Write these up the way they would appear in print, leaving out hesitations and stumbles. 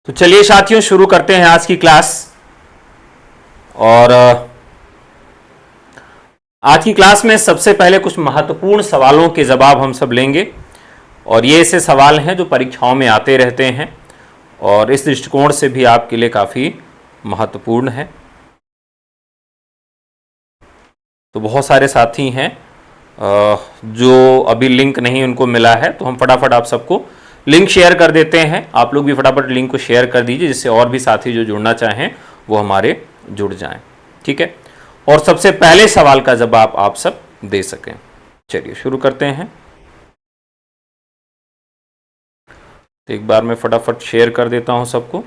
तो चलिए साथियों शुरू करते हैं आज की क्लास। और आज की क्लास में सबसे पहले कुछ महत्वपूर्ण सवालों के जवाब हम सब लेंगे। और ये ऐसे सवाल हैं जो परीक्षाओं में आते रहते हैं और इस दृष्टिकोण से भी आपके लिए काफ़ी महत्वपूर्ण है। तो बहुत सारे साथी हैं जो अभी लिंक नहीं उनको मिला है, तो हम फटाफट आप सबको लिंक शेयर कर देते हैं। आप लोग भी फटाफट लिंक को शेयर कर दीजिए जिससे और भी साथी जो जुड़ना चाहें वो हमारे जुड़ जाएं। ठीक है, और सबसे पहले सवाल का जवाब आप सब दे सकें। चलिए शुरू करते हैं। तो एक बार मैं फटाफट शेयर कर देता हूं सबको।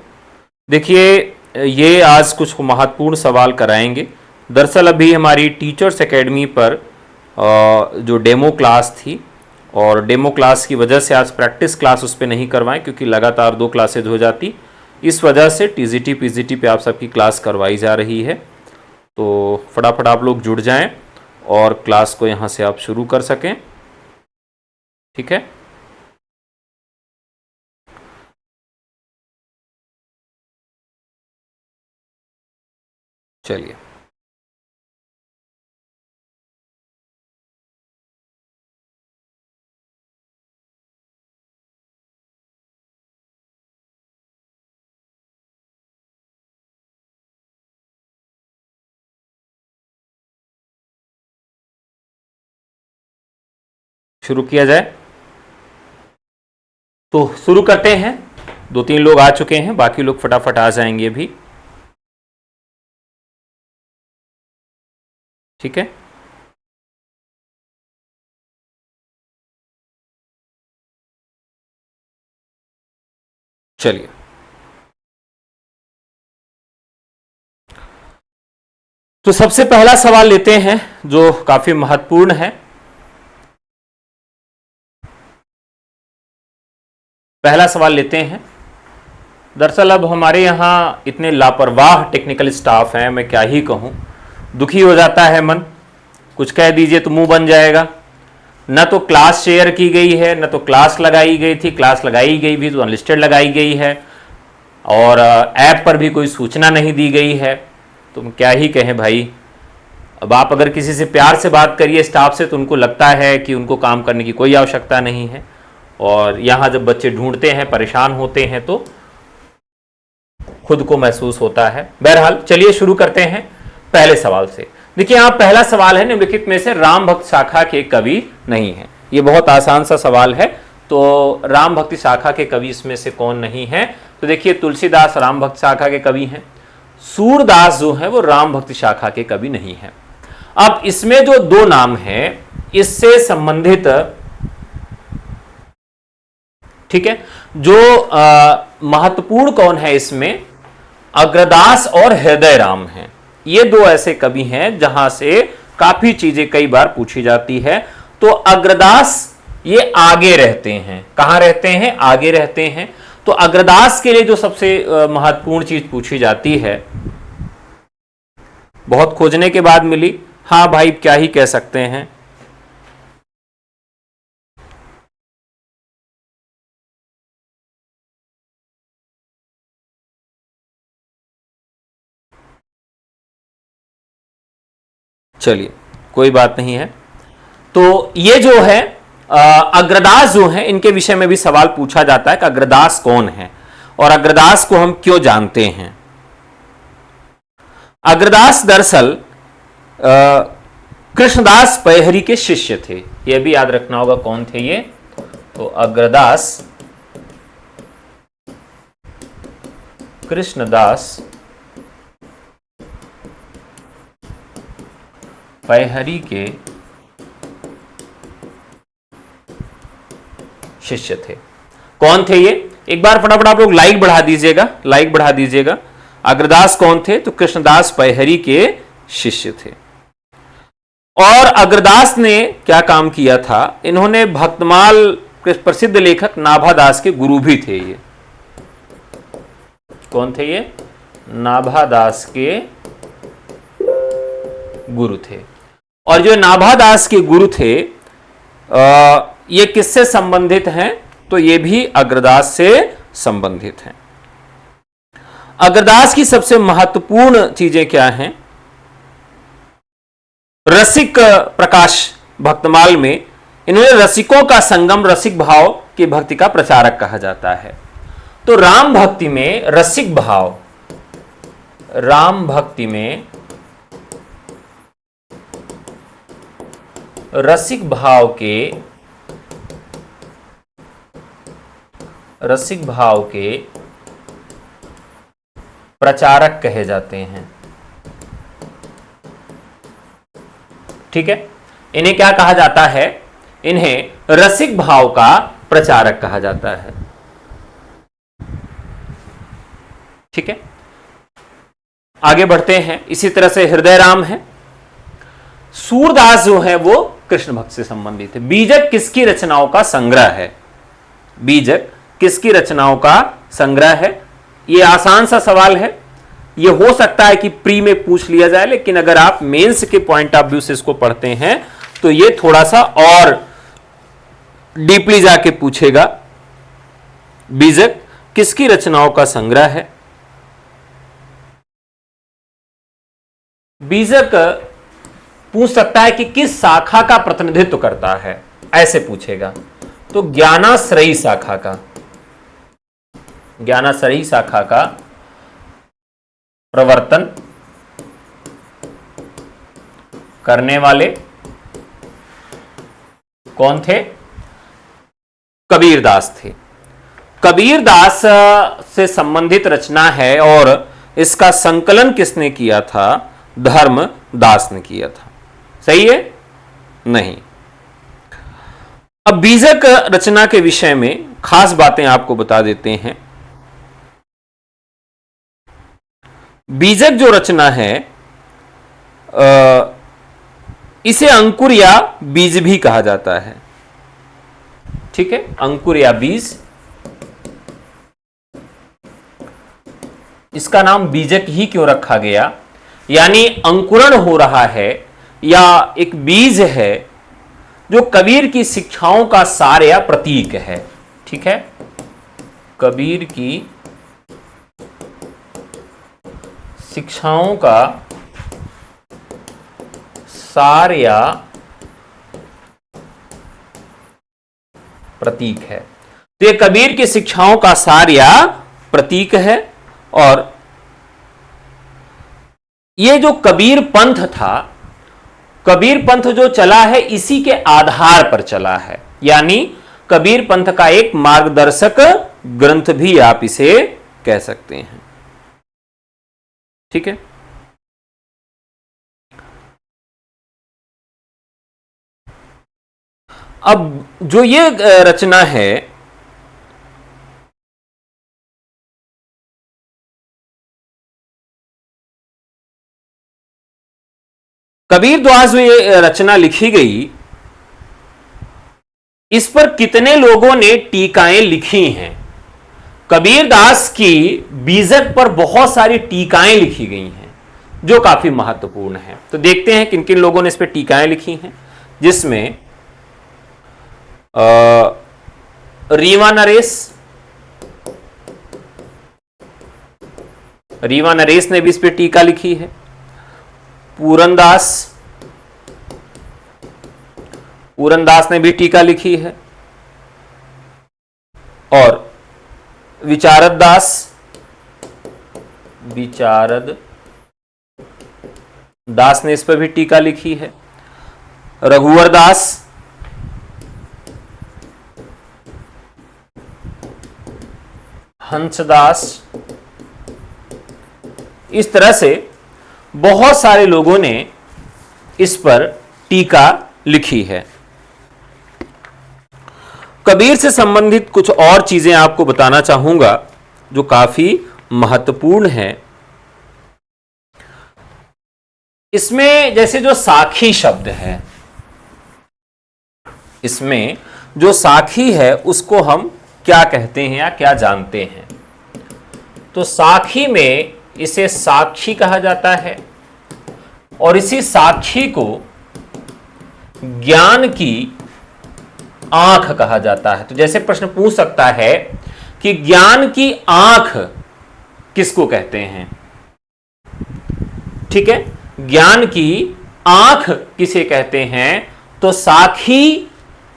देखिए ये आज कुछ महत्वपूर्ण सवाल कराएंगे। दरअसल अभी हमारी टीचर्स एकेडमी पर जो डेमो क्लास थी और डेमो क्लास की वजह से आज प्रैक्टिस क्लास उस पर नहीं करवाएं क्योंकि लगातार 2 क्लासेज हो जाती, इस वजह से टीजीटी पीजीटी पे आप सबकी क्लास करवाई जा रही है। तो फटाफट आप लोग जुड़ जाएं और क्लास को यहाँ से आप शुरू कर सकें। ठीक है, चलिए शुरू किया जाए। तो शुरू करते हैं। 2-3 लोग आ चुके हैं, बाकी लोग फटाफट आ जाएंगे भी। ठीक है, चलिए तो सबसे पहला सवाल लेते हैं जो काफी महत्वपूर्ण है। पहला सवाल लेते हैं। दरअसल अब हमारे यहाँ इतने लापरवाह टेक्निकल स्टाफ हैं, मैं क्या ही कहूँ, दुखी हो जाता है मन। कुछ कह दीजिए तो मुंह बन जाएगा। न तो क्लास शेयर की गई है, न तो क्लास लगाई गई थी, क्लास लगाई गई भी तो अनलिस्टेड लगाई गई है, और ऐप पर भी कोई सूचना नहीं दी गई है। तो क्या ही कहें भाई। अब आप अगर किसी से प्यार से बात करिए स्टाफ से तो उनको लगता है कि उनको काम करने की कोई आवश्यकता नहीं है, और यहाँ जब बच्चे ढूंढते हैं, परेशान होते हैं, तो खुद को महसूस होता है। बहरहाल चलिए शुरू करते हैं पहले सवाल से। देखिए यहाँ पहला सवाल है, निम्नलिखित में से राम भक्त शाखा के कवि नहीं है। ये बहुत आसान सा सवाल है। तो राम भक्ति शाखा के कवि इसमें से कौन नहीं है? तो देखिए तुलसीदास राम भक्त शाखा के कवि हैं, सूरदास जो है वो राम भक्ति शाखा के कवि नहीं है। अब इसमें जो 2 नाम हैं इससे संबंधित, ठीक है, जो महत्वपूर्ण कौन है इसमें, अग्रदास और हृदय राम हैं। ये 2 ऐसे कवि हैं जहां से काफी चीजें कई बार पूछी जाती है। तो अग्रदास ये आगे रहते हैं। कहां रहते हैं? आगे रहते हैं। तो अग्रदास के लिए जो सबसे महत्वपूर्ण चीज पूछी जाती है, बहुत खोजने के बाद मिली। हाँ भाई क्या ही कह सकते हैं। चलिए कोई बात नहीं है। तो ये जो है अग्रदास जो है, इनके विषय में भी सवाल पूछा जाता है कि अग्रदास कौन है और अग्रदास को हम क्यों जानते हैं। अग्रदास दरअसल कृष्णदास पैहरी के शिष्य थे। यह भी याद रखना होगा कौन थे ये। तो अग्रदास कृष्णदास पैहरी के शिष्य थे। कौन थे ये? एक बार फटाफट आप लोग लाइक बढ़ा दीजिएगा, लाइक बढ़ा दीजिएगा। अग्रदास कौन थे? तो कृष्णदास पैहरी के शिष्य थे। और अग्रदास ने क्या काम किया था? इन्होंने भक्तमाल के प्रसिद्ध लेखक नाभादास के गुरु भी थे। ये कौन थे? ये नाभादास के गुरु थे। और जो नाभादास के गुरु थे ये किससे संबंधित हैं? तो ये भी अग्रदास से संबंधित हैं। अग्रदास की सबसे महत्वपूर्ण चीजें क्या हैं? रसिक प्रकाश भक्तमाल में इन्होंने रसिकों का संगम, रसिक भाव की भक्ति का प्रचारक कहा जाता है। तो राम भक्ति में रसिक भाव, राम भक्ति में रसिक भाव के प्रचारक कहे जाते हैं। ठीक है, इन्हें क्या कहा जाता है? इन्हें रसिक भाव का प्रचारक कहा जाता है। ठीक है, आगे बढ़ते हैं। इसी तरह से हृदय राम है। सूरदास जो है वो कृष्ण भक्त से संबंधित है। बीजक किसकी रचनाओं का संग्रह है? बीजक किसकी रचनाओं का संग्रह है? ये आसान सा सवाल है, ये हो सकता है कि प्री में पूछ लिया जाए, लेकिन अगर आप मेंस के पॉइंट ऑफ व्यू से इसको पढ़ते हैं तो ये थोड़ा सा और डीपली जाके पूछेगा। बीजक किसकी रचनाओं का संग्रह है? बीजक पूछ सकता है कि किस शाखा का प्रतिनिधित्व करता है, ऐसे पूछेगा। तो ज्ञानाश्रयी शाखा का, ज्ञानाश्रयी शाखा का प्रवर्तन करने वाले कौन थे? कबीरदास थे। कबीरदास से संबंधित रचना है और इसका संकलन किसने किया था? धर्मदास ने किया था। सही है? नहीं। अब बीजक रचना के विषय में खास बातें आपको बता देते हैं। बीजक जो रचना है इसे अंकुर या बीज भी कहा जाता है। ठीक है, अंकुर या बीज, इसका नाम बीजक ही क्यों रखा गया? यानी अंकुरण हो रहा है या एक बीज है जो कबीर की शिक्षाओं का सार या प्रतीक है। ठीक है, कबीर की शिक्षाओं का सार या प्रतीक है। तो ये कबीर की शिक्षाओं का सार या प्रतीक है। और ये जो कबीर पंथ था, कबीर पंथ जो चला है इसी के आधार पर चला है। यानी कबीर पंथ का एक मार्गदर्शक ग्रंथ भी आप इसे कह सकते हैं। ठीक है, अब जो ये रचना है कबीर द्वारा जो ये रचना लिखी गई, इस पर कितने लोगों ने टीकाएं लिखी हैं? कबीरदास की बीजक पर बहुत सारी टीकाएं लिखी गई हैं जो काफी महत्वपूर्ण है। तो देखते हैं किन किन लोगों ने इस पर टीकाएं लिखी हैं, जिसमें रीवा नरेश ने भी इस पर टीका लिखी है। पूरनदास ने भी टीका लिखी है। और विचारद दास ने इस पर भी टीका लिखी है। रघुवर दास, हंसदास, इस तरह से बहुत सारे लोगों ने इस पर टीका लिखी है। कबीर से संबंधित कुछ और चीजें आपको बताना चाहूंगा जो काफी महत्वपूर्ण है। इसमें जैसे जो साखी शब्द है, इसमें जो साखी है उसको हम क्या कहते हैं या क्या जानते हैं? तो साखी में इसे साक्षी कहा जाता है और इसी साक्षी को ज्ञान की आंख कहा जाता है। तो जैसे प्रश्न पूछ सकता है कि ज्ञान की आंख किसको कहते हैं? ठीक है, ज्ञान की आंख किसे कहते हैं? तो साखी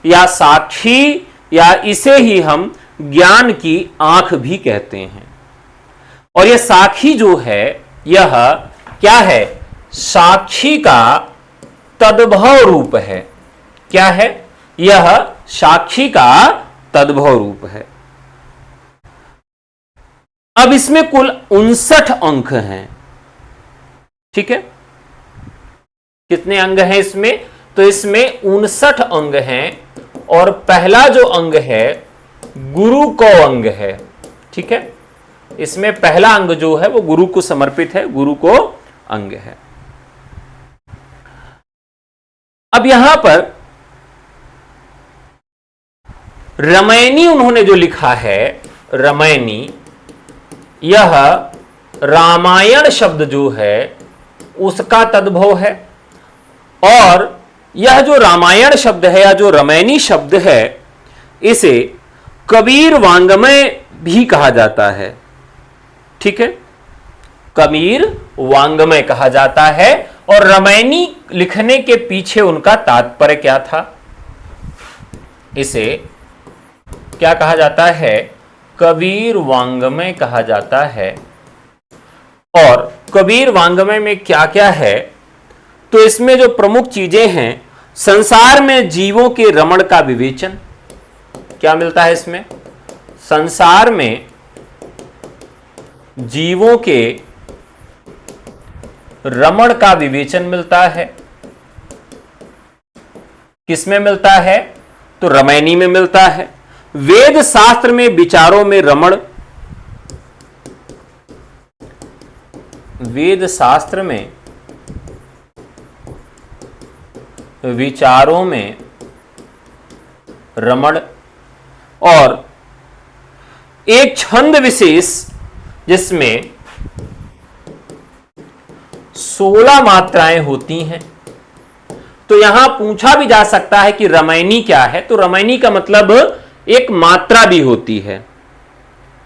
या साक्षी या इसे ही हम ज्ञान की आंख भी कहते हैं। और यह साखी जो है यह क्या है? साक्षी का तद्भव रूप है। क्या है? यह साक्षी का तद्भव रूप है। अब इसमें कुल 59 अंक हैं। ठीक है, कितने अंग हैं इसमें? तो इसमें 59 अंग हैं और पहला जो अंग है गुरु को अंग है। ठीक है, इसमें पहला अंग जो है वो गुरु को समर्पित है, गुरु को अंग है। अब यहां पर रमैनी उन्होंने जो लिखा है, रमैनी, यह रामायण शब्द जो है उसका तद्भव है। और यह जो रामायण शब्द है या जो रमैनी शब्द है इसे कबीर वांग्मय भी कहा जाता है। ठीक है, कबीर वांग्मय कहा जाता है। और रमैनी लिखने के पीछे उनका तात्पर्य क्या था? इसे क्या कहा जाता है? कबीर वांग्मय कहा जाता है। और कबीर वांग्मय में क्या क्या है? तो इसमें जो प्रमुख चीजें हैं, संसार में जीवों के रमण का विवेचन क्या मिलता है इसमें? संसार में जीवों के रमण का विवेचन मिलता है। किसमें मिलता है? तो रमैनी में मिलता है। वेद शास्त्र में विचारों में रमण, वेद शास्त्र में विचारों में रमण, और एक छंद विशेष जिसमें 16 मात्राएं होती हैं। तो यहां पूछा भी जा सकता है कि रमैनी क्या है? तो रमैनी का मतलब एक मात्रा भी होती है।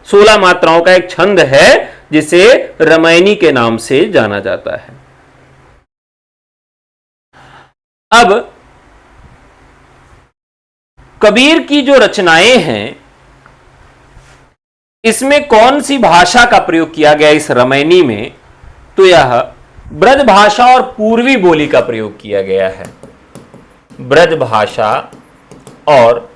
16 मात्राओं का एक छंद है जिसे रमैनी के नाम से जाना जाता है। अब कबीर की जो रचनाएं हैं इसमें कौन सी भाषा का प्रयोग किया गया इस रमैनी में? तो यह ब्रज भाषा और पूर्वी बोली का प्रयोग किया गया है। ब्रज भाषा और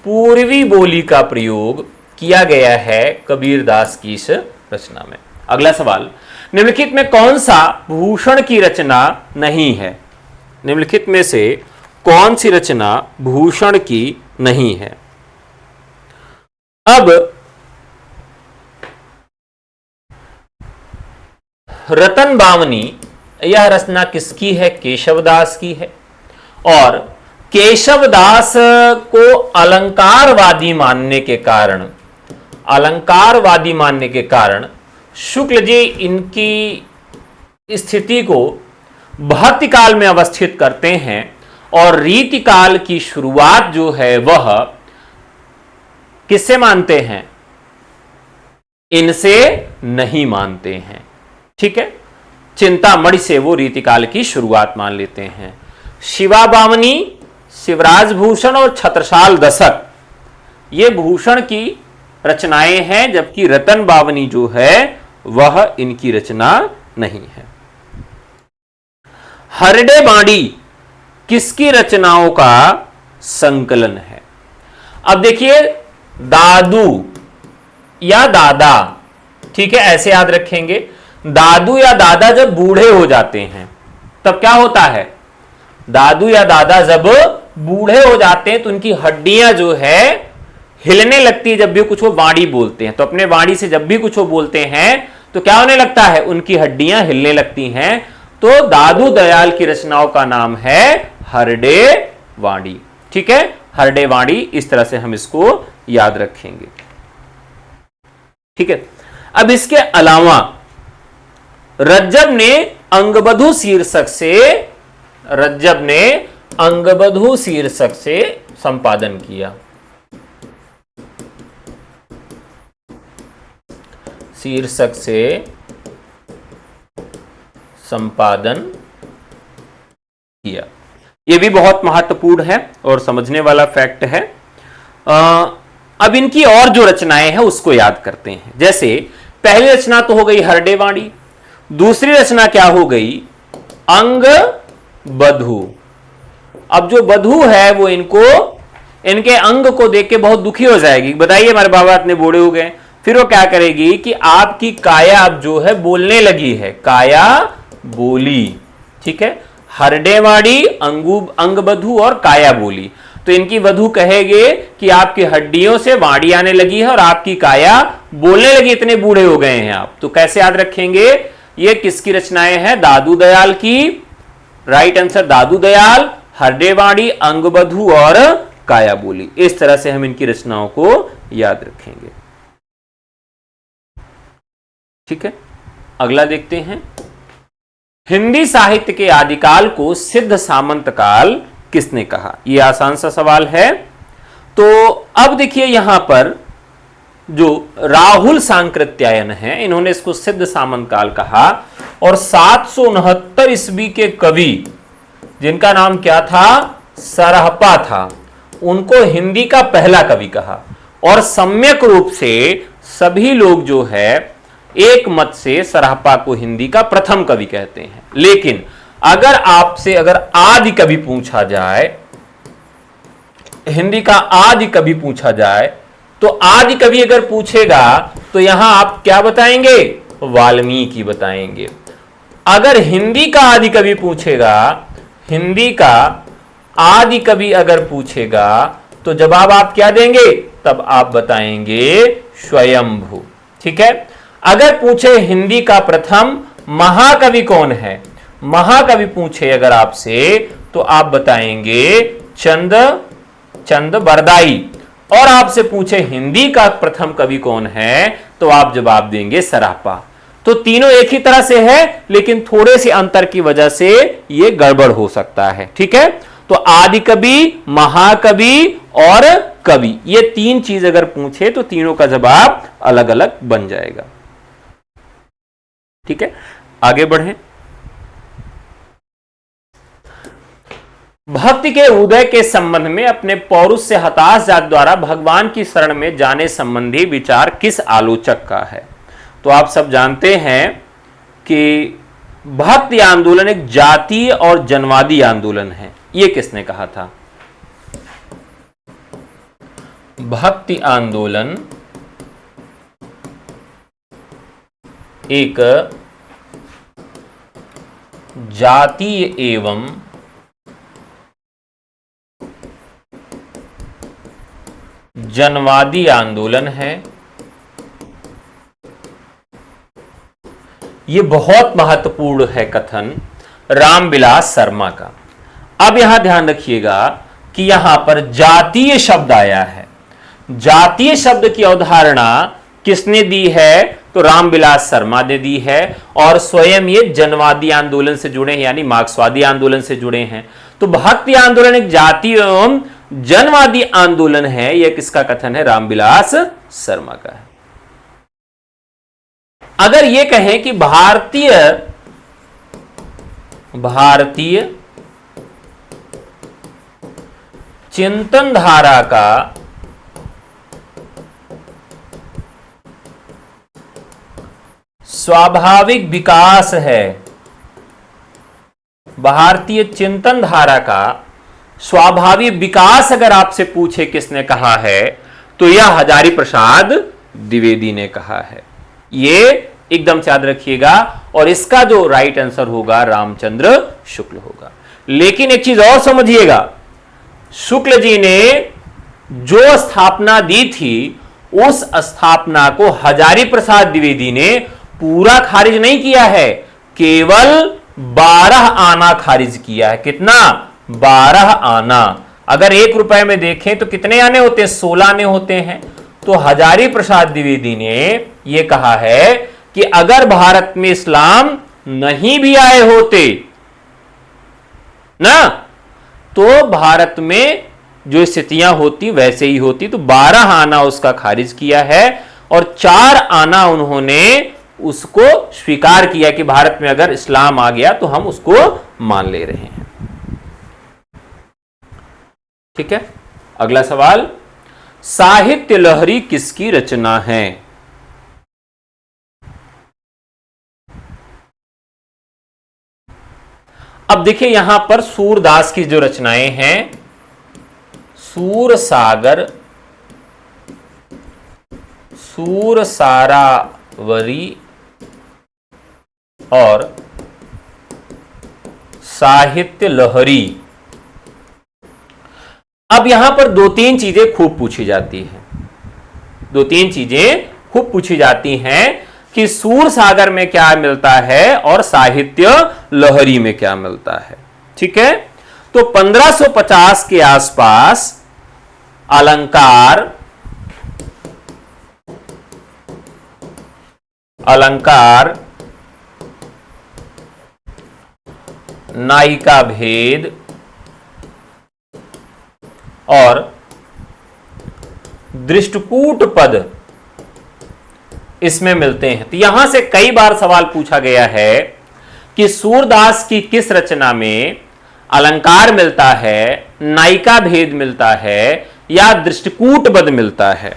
पूर्वी बोली का प्रयोग किया गया है कबीरदास की इस रचना में। अगला सवाल, निम्नलिखित में कौन सा भूषण की रचना नहीं है? निम्नलिखित में से कौन सी रचना भूषण की नहीं है? अब रतन बावनी, यह रचना किसकी है? केशवदास की है। और केशवदास को अलंकारवादी मानने के कारण, अलंकारवादी मानने के कारण शुक्ल जी इनकी स्थिति को भक्ति काल में अवस्थित करते हैं और रीति काल की शुरुआत जो है वह किससे मानते हैं? इनसे नहीं मानते हैं। ठीक है, चिंतामणि से वो रीतिकाल की शुरुआत मान लेते हैं। शिवा बामनी, शिवराज भूषण और छत्रसाल दशक ये भूषण की रचनाएं हैं, जबकि रतन बावनी जो है वह इनकी रचना नहीं है। हरडे बाड़ी किसकी रचनाओं का संकलन है? अब देखिए, दादू या दादा, ठीक है, ऐसे याद रखेंगे। दादू या दादा जब बूढ़े हो जाते हैं तब क्या होता है? दादू या दादा जब बूढ़े हो जाते हैं तो उनकी हड्डियां जो है हिलने लगती है जब भी कुछ वो वाणी बोलते हैं। तो अपने वाणी से जब भी कुछ वो बोलते हैं तो क्या होने लगता है? उनकी हड्डियां हिलने लगती हैं। तो दादू दयाल की रचनाओं का नाम है हरडे वाणी। ठीक है, हरडे वाणी, इस तरह से हम इसको याद रखेंगे। ठीक है, अब इसके अलावा रज्जब ने अंगबधू शीर्षक से, रज्जब ने अंगबधू शीर्षक से संपादन किया। शीर्षक से संपादन किया। यह भी बहुत महत्वपूर्ण है और समझने वाला फैक्ट है। अब इनकी और जो रचनाएं हैं उसको याद करते हैं। जैसे पहली रचना तो हो गई हरडेवाणी, दूसरी रचना क्या हो गई, अंग बधू। अब जो बधू है वो इनके अंग को देख के बहुत दुखी हो जाएगी, बताइए हमारे बाबा इतने बूढ़े हो गए। फिर वो क्या करेगी कि आपकी काया अब जो है बोलने लगी है, काया बोली, ठीक है। हरडेवाड़ी, अंग बधू और काया बोली। तो इनकी वधू कहेगे कि आपकी हड्डियों से वाणी आने लगी है और आपकी काया बोलने लगी, इतने बूढ़े हो गए हैं आप। तो कैसे याद रखेंगे, ये किसकी रचनाएं हैं, दादू दयाल की। राइट आंसर दादू दयाल, हरडेवाड़ी, अंग बधू और काया बोली। इस तरह से हम इनकी रचनाओं को याद रखेंगे, ठीक है। अगला देखते हैं, हिंदी साहित्य के आदिकाल को सिद्ध सामंत काल किसने कहा। यह आसान सा सवाल है। तो अब देखिए यहां पर जो राहुल सांकृत्यायन है, इन्होंने इसको सिद्ध सामंत काल कहा। और 769 ईस्वी के कवि जिनका नाम क्या था, सरहपा था, उनको हिंदी का पहला कवि कहा। और सम्यक रूप से सभी लोग जो है एक मत से सरहपा को हिंदी का प्रथम कवि कहते हैं। लेकिन अगर आपसे आदि कवि पूछा जाए, हिंदी का आदि कवि पूछा जाए, तो आदि कवि अगर पूछेगा तो यहां आप क्या बताएंगे, वाल्मीकि बताएंगे। अगर हिंदी का आदि कवि पूछेगा, हिंदी का आदि कवि अगर पूछेगा तो जवाब आप क्या देंगे, तब आप बताएंगे स्वयंभू, ठीक है। अगर पूछे हिंदी का प्रथम महाकवि कौन है, महाकवि पूछे अगर आपसे तो आप बताएंगे चंद बरदाई। और आपसे पूछे हिंदी का प्रथम कवि कौन है तो आप जवाब देंगे सरहपा। तो तीनों एक ही तरह से है, लेकिन थोड़े से अंतर की वजह से यह गड़बड़ हो सकता है, ठीक है। तो आदि कवि, महाकवि और कवि, ये तीन चीज अगर पूछे तो तीनों का जवाब अलग अलग बन जाएगा, ठीक है। आगे बढ़ें। भक्ति के उदय के संबंध में अपने पौरुष से हताश जात द्वारा भगवान की शरण में जाने संबंधी विचार किस आलोचक का है। तो आप सब जानते हैं कि भक्ति आंदोलन एक जातीय और जनवादी आंदोलन है। यह किसने कहा था, भक्ति आंदोलन एक जातीय एवं जनवादी आंदोलन है। यह बहुत महत्वपूर्ण है कथन रामविलास शर्मा का। अब यहां ध्यान रखिएगा कि यहां पर जातीय शब्द आया है। जातीय शब्द की अवधारणा किसने दी है, तो रामविलास शर्मा ने दी है। और स्वयं ये जनवादी आंदोलन से जुड़े हैं, यानी मार्क्सवादी आंदोलन से जुड़े हैं। तो भक्ति आंदोलन एक जातीय एवं जनवादी आंदोलन है, यह किसका कथन है, रामविलास शर्मा का है। अगर यह कहें कि भारतीय चिंतन धारा का स्वाभाविक विकास है, भारतीय चिंतन धारा का स्वाभाविक विकास अगर आपसे पूछे किसने कहा है, तो यह हजारी प्रसाद द्विवेदी ने कहा है। यह एकदम याद रखिएगा। और इसका जो राइट आंसर होगा रामचंद्र शुक्ल होगा। लेकिन एक चीज और समझिएगा, शुक्ल जी ने जो स्थापना दी थी उस स्थापना को हजारी प्रसाद द्विवेदी ने पूरा खारिज नहीं किया है, केवल 12 आना खारिज किया है। कितना, 12 आना। अगर 1 रुपए में देखें तो कितने आने होते हैं, 16 आने होते हैं। तो हजारी प्रसाद द्विवेदी ने यह कहा है कि अगर भारत में इस्लाम नहीं भी आए होते ना, तो भारत में जो स्थितियां होती वैसे ही होती। तो 12 आना उसका खारिज किया है। और 4 आना उन्होंने उसको स्वीकार किया कि भारत में अगर इस्लाम आ गया तो हम उसको मान ले रहे हैं। ठीक है, अगला सवाल, साहित्य लहरी किसकी रचना है? अब देखिए यहां पर सूरदास की जो रचनाएं हैं, सूरसागर, सूरसारावरी और साहित्य लहरी। अब यहां पर 2-3 चीजें खूब पूछी जाती हैं, 2-3 चीजें खूब पूछी जाती हैं कि सूरसागर में क्या मिलता है और साहित्य लहरी में क्या मिलता है। ठीक है, तो 1550 के आसपास अलंकार, नायिका भेद और दृष्टकूट पद इसमें मिलते हैं। तो यहां से कई बार सवाल पूछा गया है कि सूरदास की किस रचना में अलंकार मिलता है, नायिका भेद मिलता है या दृष्टकूट पद मिलता है।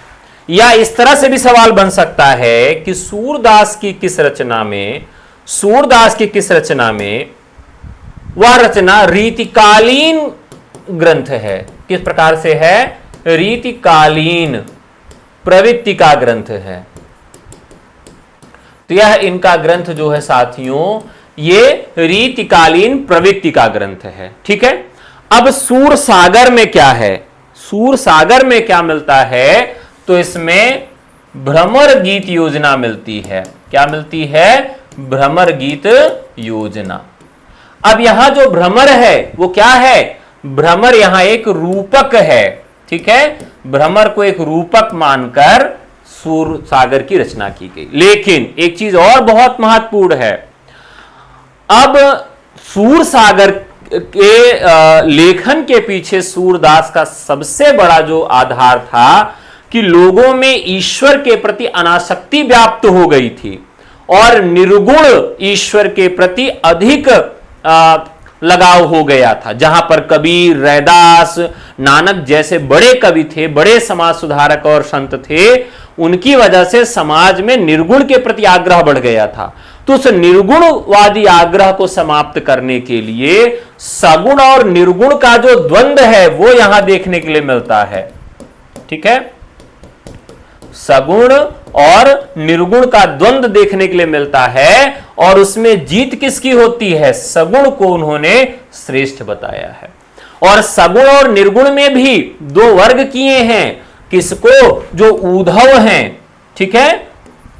या इस तरह से भी सवाल बन सकता है कि सूरदास की किस रचना में वह रचना रीतिकालीन ग्रंथ है। किस प्रकार से है? रीतिकालीन प्रवृत्ति का ग्रंथ है। तो यह इनका ग्रंथ जो है साथियों, ये रीतिकालीन प्रवृत्ति का ग्रंथ है। ठीक है, अब सूरसागर में क्या है? सूरसागर में क्या मिलता है? तो इसमें भ्रमर गीत योजना मिलती है। क्या मिलती है? भ्रमर गीत योजना। अब यहां जो भ्रमर है वो क्या है? भ्रमर यहां एक रूपक है। ठीक है, भ्रमर को एक रूपक मानकर सूरसागर की रचना की गई। लेकिन एक चीज और बहुत महत्वपूर्ण है, अब सूरसागर के लेखन के पीछे सूरदास का सबसे बड़ा जो आधार था कि लोगों में ईश्वर के प्रति अनासक्ति व्याप्त हो गई थी और निर्गुण ईश्वर के प्रति अधिक लगाव हो गया था। जहां पर कबीर, रैदास, नानक जैसे बड़े कवि थे, बड़े समाज सुधारक और संत थे, उनकी वजह से समाज में निर्गुण के प्रति आग्रह बढ़ गया था। तो उस निर्गुणवादी आग्रह को समाप्त करने के लिए सगुण और निर्गुण का जो द्वंद्व है वो यहां देखने के लिए मिलता है। ठीक है, सगुण और निर्गुण का द्वंद्व देखने के लिए मिलता है और उसमें जीत किसकी होती है? सगुण को उन्होंने श्रेष्ठ बताया है। और सगुण और निर्गुण में भी 2 वर्ग किए हैं। किसको? जो उद्धव हैं। ठीक है,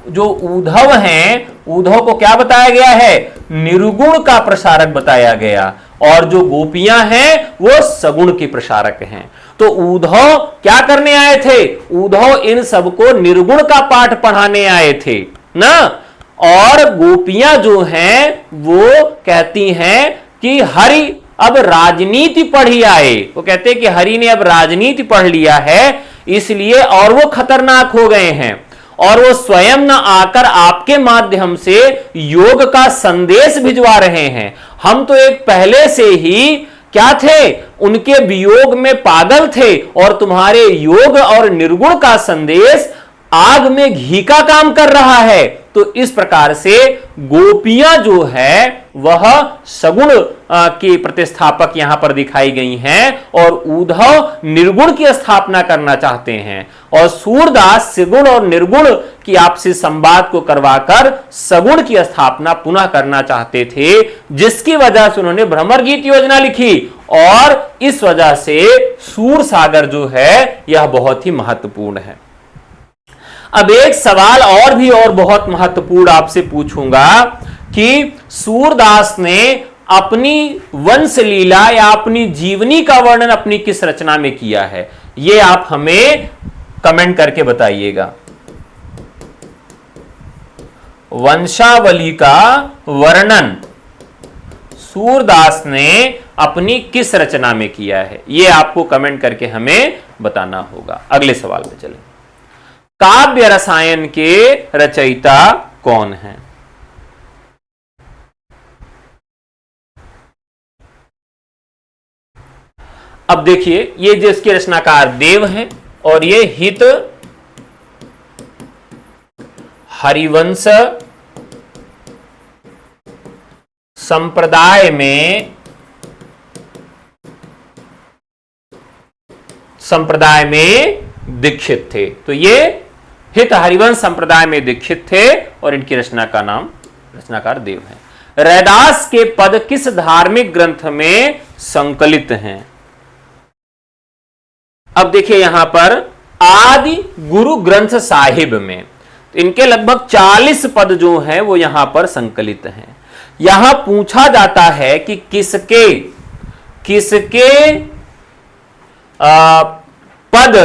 जो उद्धव हैं, उद्धव को क्या बताया गया है? निर्गुण का प्रसारक बताया गया। और जो गोपियां हैं वो सगुण की प्रसारक हैं। तो उद्धव क्या करने आए थे? उद्धव इन सबको निर्गुण का पाठ पढ़ाने आए थे ना। और गोपियां जो हैं वो कहती हैं कि हरि अब राजनीति पढ़ी आए। वो कहते हैं कि हरि ने अब राजनीति पढ़ लिया है, इसलिए और वो खतरनाक हो गए हैं और वो स्वयं न आकर आपके माध्यम से योग का संदेश भिजवा रहे हैं। हम तो एक पहले से ही क्या थे? उनके वियोग में पागल थे और तुम्हारे योग और निर्गुण का संदेश आग में घी का काम कर रहा है। तो इस प्रकार से गोपियां जो है वह सगुण के प्रतिस्थापक यहां पर दिखाई गई हैं और उद्धव निर्गुण की स्थापना करना चाहते हैं और सूरदास सगुण और निर्गुण की आपसी संवाद को करवाकर सगुण की स्थापना पुनः करना चाहते थे, जिसकी वजह से उन्होंने भ्रमर गीत योजना लिखी। और इस वजह से सूरसागर जो है यह बहुत ही महत्वपूर्ण है। अब एक सवाल और बहुत महत्वपूर्ण आपसे पूछूंगा कि सूरदास ने अपनी वंश लीला या अपनी जीवनी का वर्णन अपनी किस रचना में किया है? यह आप हमें कमेंट करके बताइएगा। वंशावली का वर्णन सूरदास ने अपनी किस रचना में किया है? यह आपको कमेंट करके हमें बताना होगा। अगले सवाल पे चलें। काव्य रसायन के रचयिता कौन है? अब देखिए, ये जो इसके रचनाकार देव हैं और ये हित हरिवंश संप्रदाय में दीक्षित थे। तो ये हित हरिवंश संप्रदाय में दीक्षित थे और इनकी रचना का नाम रचनाकार देव है। रैदास के पद किस धार्मिक ग्रंथ में संकलित हैं? अब देखिए यहां पर आदि गुरु ग्रंथ साहिब में इनके लगभग 40 पद जो हैं वो यहां पर संकलित हैं। यहां पूछा जाता है कि किसके पद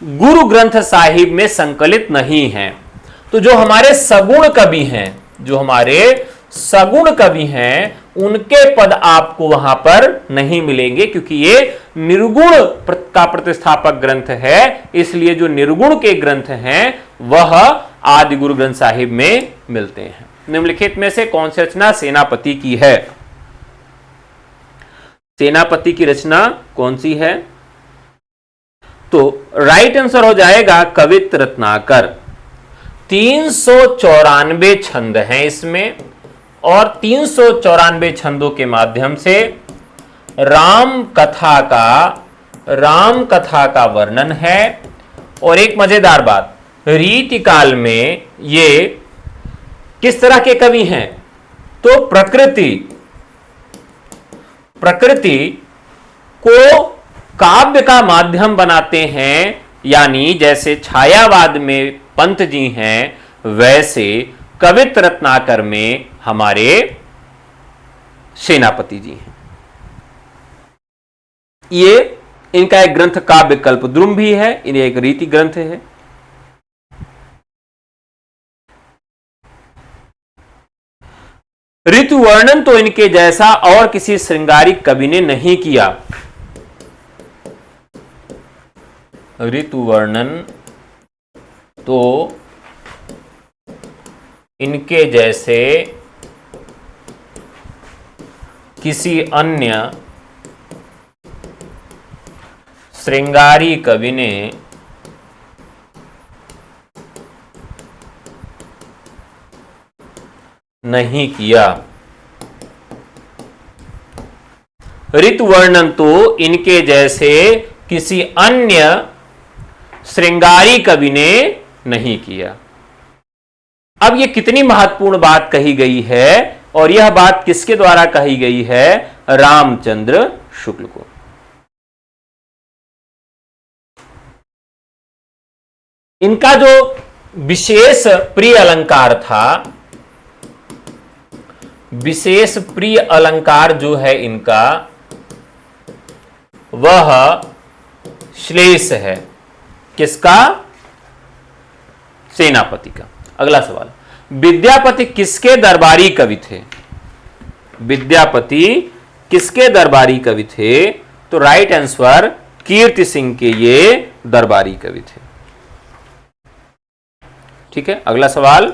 गुरु ग्रंथ साहिब में संकलित नहीं हैं। तो जो हमारे सगुण कवि हैं उनके पद आपको वहां पर नहीं मिलेंगे, क्योंकि ये निर्गुण का प्रतिस्थापक ग्रंथ है। इसलिए जो निर्गुण के ग्रंथ हैं वह आदि गुरु ग्रंथ साहिब में मिलते हैं। निम्नलिखित में से कौन सी रचना सेनापति की है? सेनापति की रचना कौन सी है? तो राइट आंसर हो जाएगा कवित्त रत्नाकर। 394 छंद हैं इसमें और 394 छंदों के माध्यम से राम कथा का वर्णन है। और एक मजेदार बात, रीति काल में ये किस तरह के कवि हैं? तो प्रकृति को काव्य का माध्यम बनाते हैं, यानी जैसे छायावाद में पंत जी हैं वैसे कवित्त रत्नाकर में हमारे सेनापति जी हैं। ये इनका एक ग्रंथ काव्य कल्पद्रुम भी है, इन्हें एक रीति ग्रंथ है। ऋतु वर्णन तो इनके जैसा और किसी श्रृंगारिक कवि ने नहीं किया। ऋतु वर्णन तो इनके जैसे किसी अन्य श्रृंगारी कवि ने नहीं किया। ऋतु वर्णन तो इनके जैसे किसी अन्य श्रृंगारी कवि ने नहीं किया। अब ये कितनी महत्वपूर्ण बात कही गई है, और यह बात किसके द्वारा कही गई है? रामचंद्र शुक्ल को। इनका जो विशेष प्रिय अलंकार था, विशेष प्रिय अलंकार जो है इनका, वह श्लेष है। किसका? सेनापति का। अगला सवाल, विद्यापति किसके दरबारी कवि थे? विद्यापति किसके दरबारी कवि थे? तो राइट आंसर कीर्ति सिंह के ये दरबारी कवि थे। ठीक है, अगला सवाल,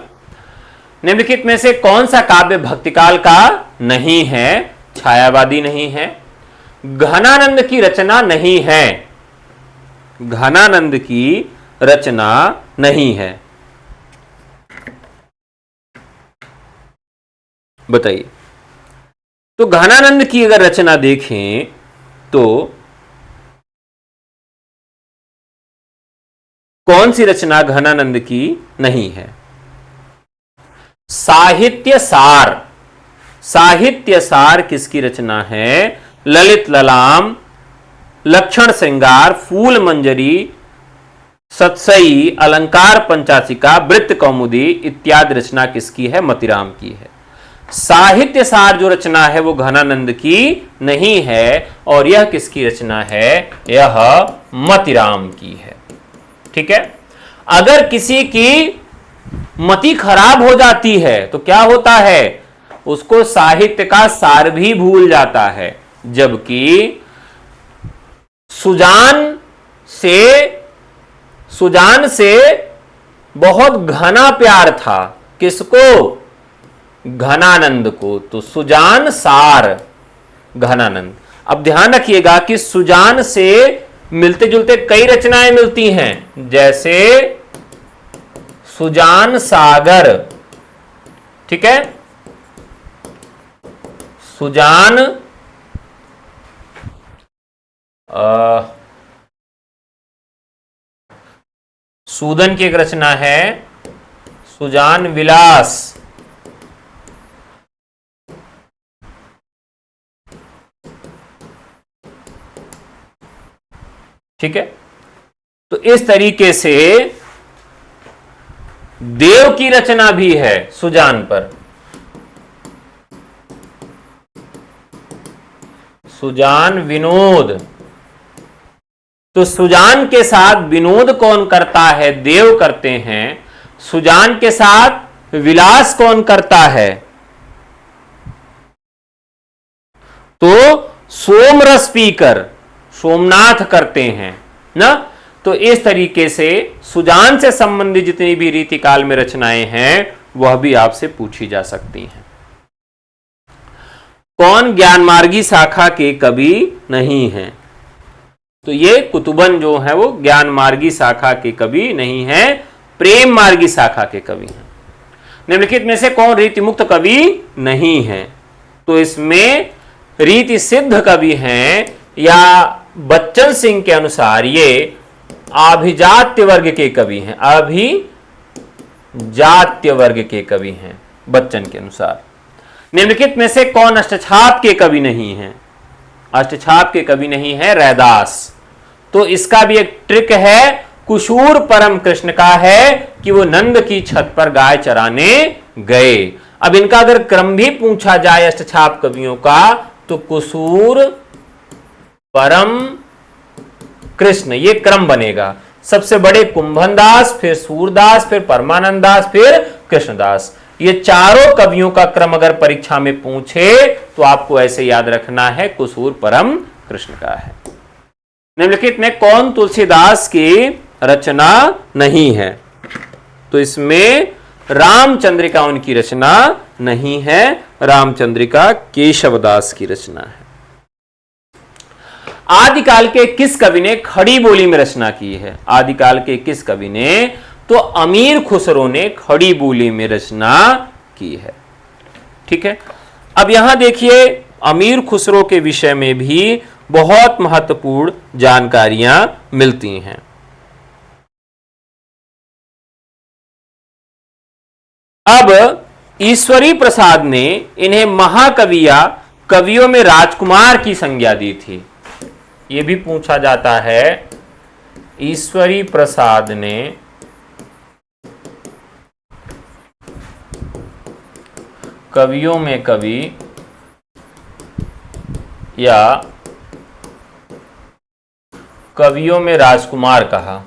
निम्नलिखित में से कौन सा काव्य भक्तिकाल का नहीं है? छायावादी नहीं है, घनानंद की रचना नहीं है, घनानंद की रचना नहीं है। बताइए। तो घनानंद की अगर रचना देखें तो कौन सी रचना घनानंद की नहीं है? साहित्य सार। साहित्य सार किसकी रचना है? ललित ललाम, लक्षण श्रृंगार, फूल मंजरी, सत्सई, अलंकार पंचाशिका, वृत्त कौमुदी इत्यादि रचना किसकी है? मतिराम की है। साहित्य सार जो रचना है वो घनानंद की नहीं है, और यह किसकी रचना है? यह मतिराम की है। ठीक है, अगर किसी की मति खराब हो जाती है तो क्या होता है? उसको साहित्य का सार भी भूल जाता है, जबकि सुजान से सुजान से बहुत घना प्यार था। किसको? घनानंद को। तो सुजान सार घनानंद। अब ध्यान रखिएगा कि सुजान से मिलते जुलते कई रचनाएं मिलती हैं, जैसे सुजान सागर, ठीक है, सुजान सूदन की एक रचना है सुजान विलास, ठीक है। तो इस तरीके से देव की रचना भी है सुजान पर। सुजान विनोद। तो सुजान के साथ विनोद कौन करता है? देव करते हैं। सुजान के साथ विलास कौन करता है? तो सोमरस पीकर सोमनाथ करते हैं ना। तो इस तरीके से सुजान से संबंधित जितनी भी रीतिकाल में रचनाएं हैं वह भी आपसे पूछी जा सकती हैं। कौन ज्ञानमार्गी शाखा के कवि नहीं हैं? तो ये कुतुबन जो है वो ज्ञानमार्गी शाखा के कवि नहीं है, प्रेम मार्गी शाखा के कवि हैं। निम्नलिखित में से कौन रीति मुक्त कवि नहीं है? तो इसमें रीति सिद्ध कवि हैं या बच्चन सिंह के अनुसार ये अभिजात्य वर्ग के कवि हैं। अभिजात्य वर्ग के कवि हैं बच्चन के अनुसार। निम्नलिखित में से कौन अष्टछाप के कवि नहीं है? अष्टछाप के कवि नहीं है रैदास। तो इसका भी एक ट्रिक है, कुशूर परम कृष्ण का है कि वो नंद की छत पर गाय चराने गए। अब इनका अगर क्रम भी पूछा जाए अष्टछाप कवियों का तो कुशूर परम कृष्ण ये क्रम बनेगा। सबसे बड़े कुंभन दास, फिर सूरदास, फिर परमानंद दास, फिर कृष्णदास। ये चारों कवियों का क्रम अगर परीक्षा में पूछे तो आपको ऐसे याद रखना है, कुशूर परम कृष्ण का है। निम्नलिखित में कौन तुलसीदास की रचना नहीं है? तो इसमें रामचंद्रिका उनकी रचना नहीं है। रामचंद्रिका केशवदास की रचना है। आदिकाल के किस कवि ने खड़ी बोली में रचना की है? आदिकाल के किस कवि ने? तो अमीर खुसरो ने खड़ी बोली में रचना की है, ठीक है। अब यहां देखिए अमीर खुसरो के विषय में भी बहुत महत्वपूर्ण जानकारियां मिलती हैं। अब ईश्वरी प्रसाद ने इन्हें महाकवि या कवियों में राजकुमार की संज्ञा दी थी। यह भी पूछा जाता है, ईश्वरी प्रसाद ने कवियों में कवि या कवियों में राजकुमार कहा।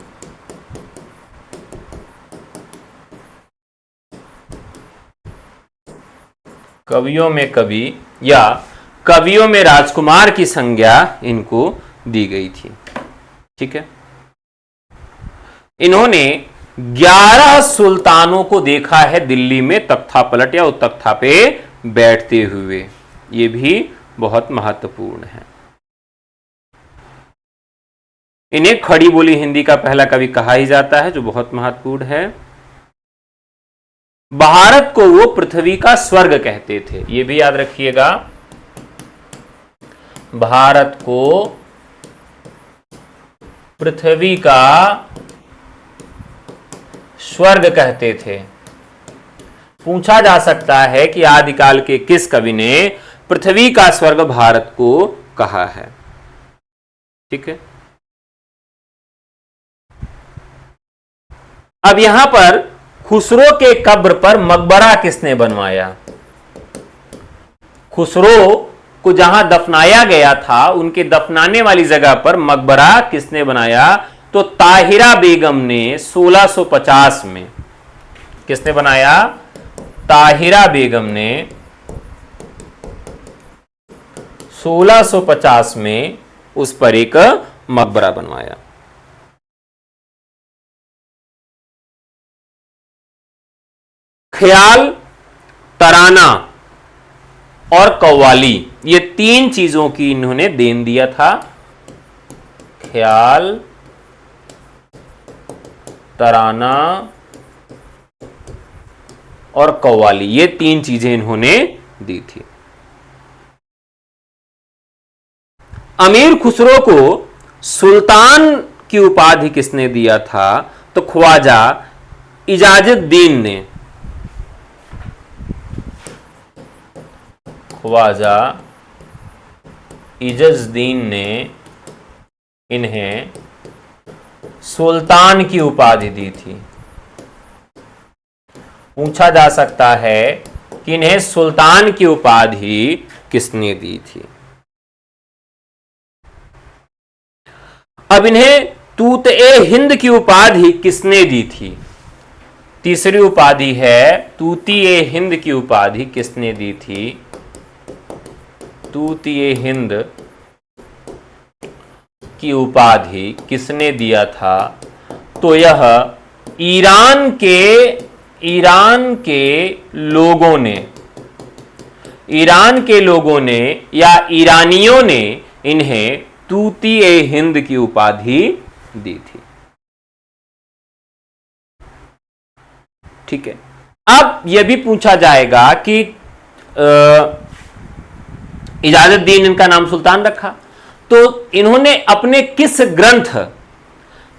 कवियों में कवि या कवियों में राजकुमार की संज्ञा इनको दी गई थी, ठीक है। इन्होंने 11 सुल्तानों को देखा है दिल्ली में तख्ता पलट या उस तख्ता पे बैठते हुए। यह भी बहुत महत्वपूर्ण है। इन्हें खड़ी बोली हिंदी का पहला कवि कहा ही जाता है, जो बहुत महत्वपूर्ण है। भारत को वो पृथ्वी का स्वर्ग कहते थे, यह भी याद रखिएगा। भारत को पृथ्वी का स्वर्ग कहते थे। पूछा जा सकता है कि आदिकाल के किस कवि ने पृथ्वी का स्वर्ग भारत को कहा है, ठीक है। अब यहां पर खुसरो के कब्र पर मकबरा किसने बनवाया? खुसरो को जहां दफनाया गया था उनके दफनाने वाली जगह पर मकबरा किसने बनाया? तो ताहिरा बेगम ने 1650 में। किसने बनाया? ताहिरा बेगम ने 1650 में उस पर एक मकबरा बनवाया। ख्याल, तराना और कव्वाली, ये तीन चीजों की इन्होंने देन दिया था। ख्याल, तराना और कव्वाली, ये तीन चीजें इन्होंने दी थी। अमीर खुसरो को सुल्तान की उपाधि किसने दिया था? तो ख्वाजा इजाजुद्दीन ने। ख्वाजा इजाजुद्दीन ने इन्हें सुल्तान की उपाधि दी थी। पूछा जा सकता है कि इन्हें सुल्तान की उपाधि किसने दी थी। अब इन्हें तूत-ए-हिंद की उपाधि किसने दी थी? तीसरी उपाधि है तूती-ए-हिंद की उपाधि किसने दी थी? तूती-ए-हिंद की उपाधि किसने दिया था? तो यह ईरान के लोगों ने या ईरानियों ने इन्हें तूती-ए-हिंद की उपाधि दी थी। ठीक है। अब यह भी पूछा जाएगा कि इजाजुद्दीन इनका नाम सुल्तान रखा, तो इन्होंने अपने किस ग्रंथ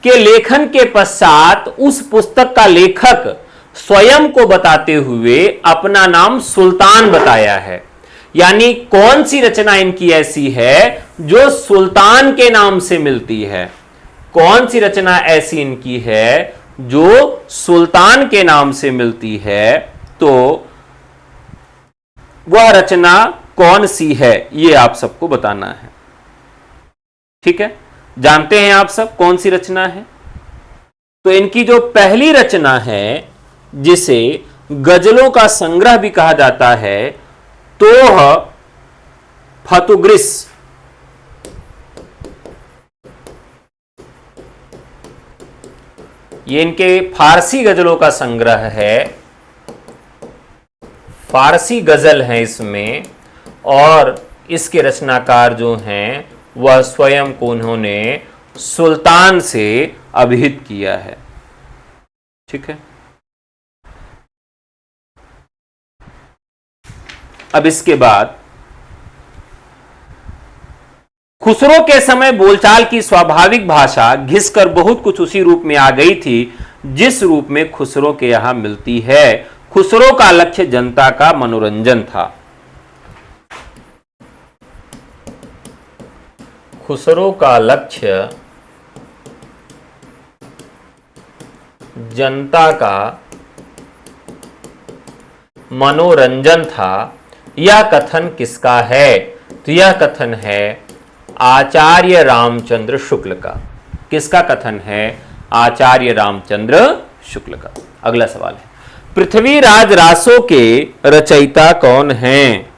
के लेखन के पश्चात उस पुस्तक का लेखक स्वयं को बताते हुए अपना नाम सुल्तान बताया है? यानी कौन सी रचना इनकी ऐसी है जो सुल्तान के नाम से मिलती है? कौन सी रचना ऐसी इनकी है जो सुल्तान के नाम से मिलती है? तो वह रचना कौन सी है, यह आप सबको बताना है। ठीक है, जानते हैं आप सब कौन सी रचना है? तो इनकी जो पहली रचना है, जिसे गजलों का संग्रह भी कहा जाता है, तो फतुग्रिस। ये इनके फारसी गजलों का संग्रह है, फारसी गजल है इसमें, और इसके रचनाकार जो हैं वह स्वयं को उन्होंने सुल्तान से अभिहित किया है। ठीक है। अब इसके बाद खुसरो के समय बोलचाल की स्वाभाविक भाषा घिसकर बहुत कुछ उसी रूप में आ गई थी जिस रूप में खुसरो के यहां मिलती है। खुसरो का लक्ष्य जनता का मनोरंजन था। खुसरो का लक्ष्य जनता का मनोरंजन था। यह कथन किसका है? तो यह कथन है आचार्य रामचंद्र शुक्ल का। किसका कथन है? आचार्य रामचंद्र शुक्ल का। अगला सवाल है, पृथ्वीराज रासो के रचयिता कौन हैं?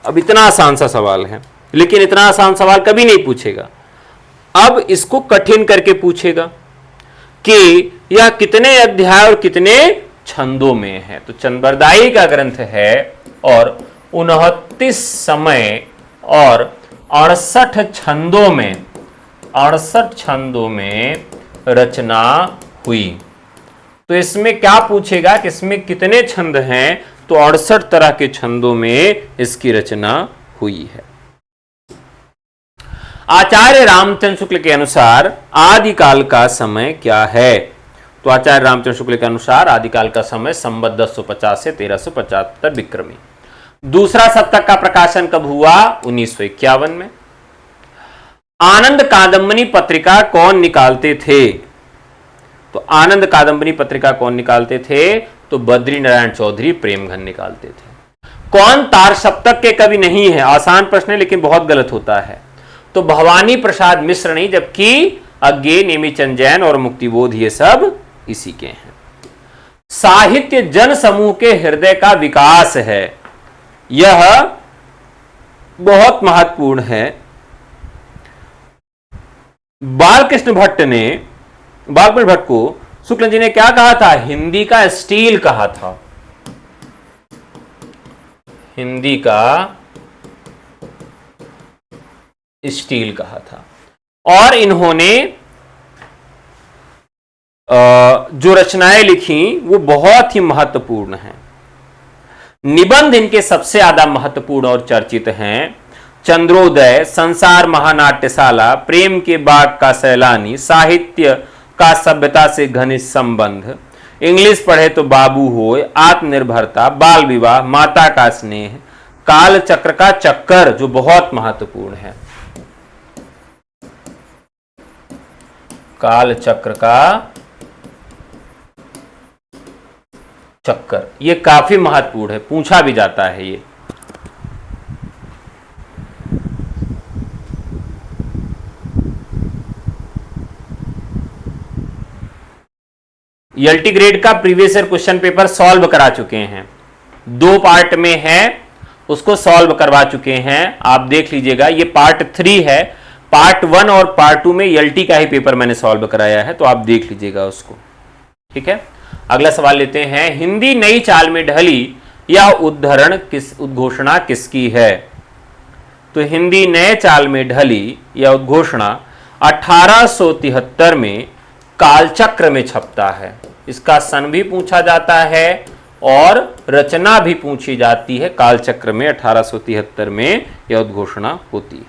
अब इतना आसान सा सवाल है, लेकिन इतना आसान सवाल कभी नहीं पूछेगा। अब इसको कठिन करके पूछेगा कि यह कितने अध्याय और कितने छंदों में है। तो चंद्रबरदाई का ग्रंथ है और 29 समय और 68 छंदों में रचना हुई। तो इसमें क्या पूछेगा कि इसमें कितने छंद हैं? तो 68 तरह के छंदों में इसकी रचना हुई है। आचार्य रामचंद्र शुक्ल के अनुसार आदिकाल का समय क्या है? तो आचार्य रामचंद्र शुक्ल के अनुसार आदिकाल का समय संवत 1050 से 1375 विक्रमी। दूसरा सप्तक का प्रकाशन कब हुआ? 1951 में। आनंद कादंबनी पत्रिका कौन निकालते थे? तो आनंद कादंबनी पत्रिका कौन निकालते थे? तो बद्री नारायण चौधरी प्रेमघन निकालते थे। कौन तार सप्तक के कवि नहीं है? आसान प्रश्न है लेकिन बहुत गलत होता है। तो भवानी प्रसाद मिश्र नहीं, जबकि अज्ञे, नेमीचंद जैन और मुक्तिबोध ये सब इसी के हैं। साहित्य जन समूह के हृदय का विकास है, यह बहुत महत्वपूर्ण है। बालकृष्ण भट्ट को शुक्ल जी ने क्या कहा था? हिंदी का स्टील कहा था। हिंदी का स्टील कहा था। और इन्होंने जो रचनाएं लिखी वो बहुत ही महत्वपूर्ण हैं। निबंध इनके सबसे ज्यादा महत्वपूर्ण और चर्चित हैं। चंद्रोदय, संसार महानाट्यशाला, प्रेम के बाग का सैलानी, साहित्य का सभ्यता से घनिष्ठ संबंध, इंग्लिश पढ़े तो बाबू होए, आत्मनिर्भरता, बाल विवाह, माता का स्नेह, काल चक्र का चक्कर जो बहुत महत्वपूर्ण है, काल चक्र का चक्कर, ये काफी महत्वपूर्ण है, पूछा भी जाता है ये। एलटी ग्रेड का previous year question paper solve करा चुके हैं, 2 पार्ट में है, उसको सॉल्व करवा चुके हैं, आप देख लीजिएगा। ये पार्ट 3 है, पार्ट 1 और पार्ट 2 में एलटी का ही पेपर मैंने सॉल्व कराया है, तो आप देख लीजिएगा उसको। ठीक है, अगला सवाल लेते हैं। हिंदी नई चाल में ढली यह उद्घोषणा किसकी है? तो हिंदी नए चाल में ढली यह उद्घोषणा 1873 में कालचक्र में छपता है। इसका सन भी पूछा जाता है और रचना भी पूछी जाती है। कालचक्र में 1873 में यह उद्घोषणा होती है।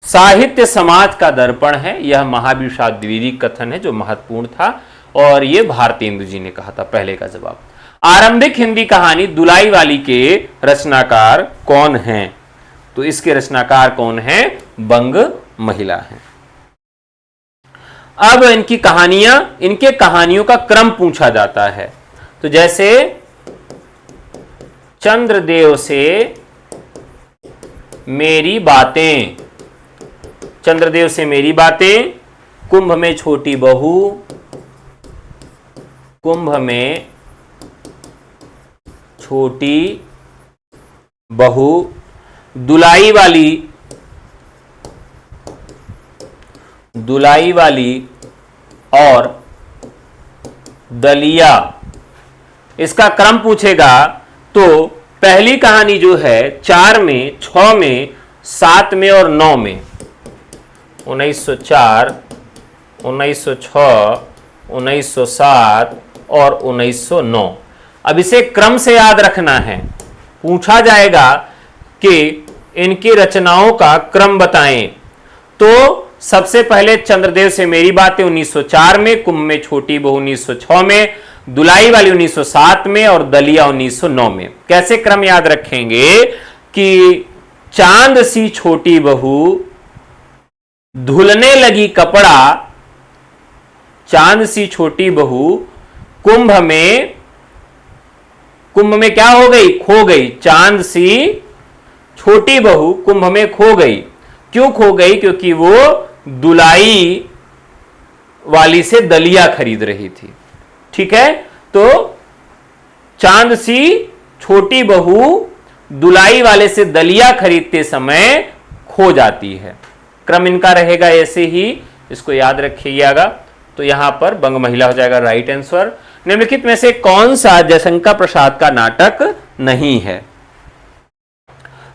साहित्य समाज का दर्पण है, यह महावीर शाह द्विवेदी कथन है जो महत्वपूर्ण था और यह भारतेंदु जी ने कहा था, पहले का जवाब। आरंभिक हिंदी कहानी दुलाई वाली के रचनाकार कौन हैं? तो इसके रचनाकार कौन हैं? बंग महिला हैं। अब इनकी कहानियां, इनके कहानियों का क्रम पूछा जाता है। तो जैसे चंद्रदेव से मेरी बातें, चंद्रदेव से मेरी बातें, कुंभ में छोटी बहू, कुंभ में छोटी बहू, दुलाई वाली और दलिया, इसका क्रम पूछेगा तो पहली कहानी जो है 4 में, 6 में, 7 में और 9 में, 1904, 1906, 1907 और 1909। अब इसे क्रम से याद रखना है। पूछा जाएगा कि इनकी रचनाओं का क्रम बताएं, तो सबसे पहले चंद्रदेव से मेरी बातें 1904 में, कुंभ में छोटी बहू 1906 में, दुलाई वाली 1907 में और दलिया 1909 में। कैसे क्रम याद रखेंगे कि चांद सी छोटी बहू धुलने लगी कपड़ा, चांद सी छोटी बहू कुंभ में क्या हो गई? खो गई। चांद सी छोटी बहू कुंभ में खो गई। क्यों खो गई? क्योंकि वो दुलाई वाली से दलिया खरीद रही थी। ठीक है, तो चांद सी छोटी बहू दुलाई वाले से दलिया खरीदते समय खो जाती है। क्रम इनका रहेगा ऐसे ही, इसको याद रखिएगा। तो यहां पर बंग महिला हो जाएगा राइट आंसर। निम्नलिखित में से कौन सा जयशंकर प्रसाद का नाटक नहीं है?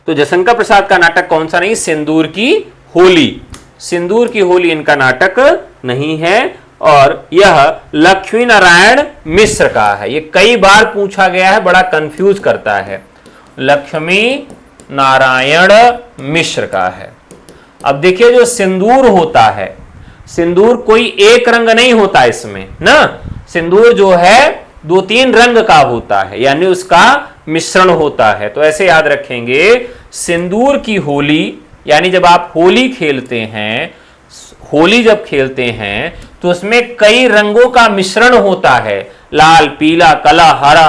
तो जयशंकर प्रसाद का नाटक कौन सा नहीं? सिंदूर की होली। सिंदूर की होली इनका नाटक नहीं है और यह लक्ष्मी नारायण मिश्र का है। ये कई बार पूछा गया है, बड़ा कंफ्यूज करता है। लक्ष्मी नारायण मिश्र का है। अब देखिए, जो सिंदूर होता है, सिंदूर कोई एक रंग नहीं होता इसमें ना, सिंदूर जो है 2-3 रंग का होता है, यानी उसका मिश्रण होता है। तो ऐसे याद रखेंगे, सिंदूर की होली, यानी जब आप होली खेलते हैं, होली जब खेलते हैं तो उसमें कई रंगों का मिश्रण होता है, लाल, पीला, काला, हरा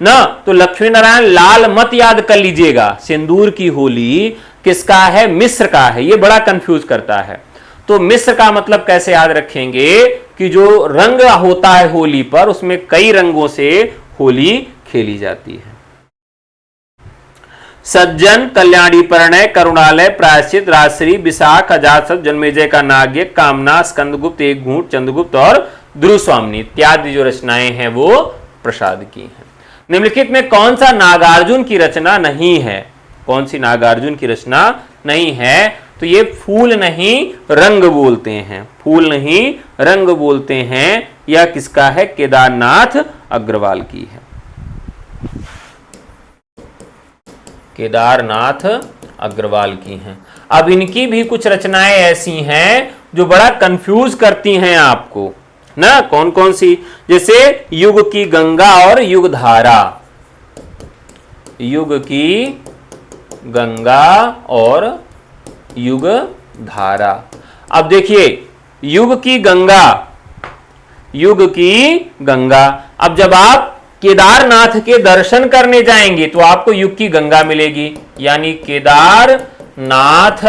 ना। तो लक्ष्मी नारायण लाल मत याद कर लीजिएगा। सिंदूर की होली किसका है? मिश्र का है। ये बड़ा कंफ्यूज करता है। तो मिश्र का मतलब कैसे याद रखेंगे कि जो रंग होता है होली पर, उसमें कई रंगों से होली खेली जाती है। सज्जन, कल्याणी, परिणय, करुणालय, प्रायश्चित, राजश्री, विशाख, अजातशत्रु, जन्मेजय का नाग्य, कामना, स्कंदगुप्त, एक घूंट, चंद्रगुप्त और ध्रुव स्वामिनी इत्यादि जो रचनाएं हैं वो प्रसाद की हैं। निम्नलिखित में कौन सा नागार्जुन की रचना नहीं है? कौन सी नागार्जुन की रचना नहीं है? तो ये फूल नहीं रंग बोलते हैं, फूल नहीं रंग बोलते हैं। यह किसका है? केदारनाथ अग्रवाल की है। केदारनाथ अग्रवाल की हैं। अब इनकी भी कुछ रचनाएं ऐसी हैं जो बड़ा कंफ्यूज करती हैं आपको ना। कौन कौन सी? जैसे युग की गंगा और युग धारा, युग की गंगा और युग धारा। अब देखिए युग की गंगा, युग की गंगा। अब जब आप केदारनाथ के दर्शन करने जाएंगे तो आपको युग की गंगा मिलेगी, यानी केदारनाथ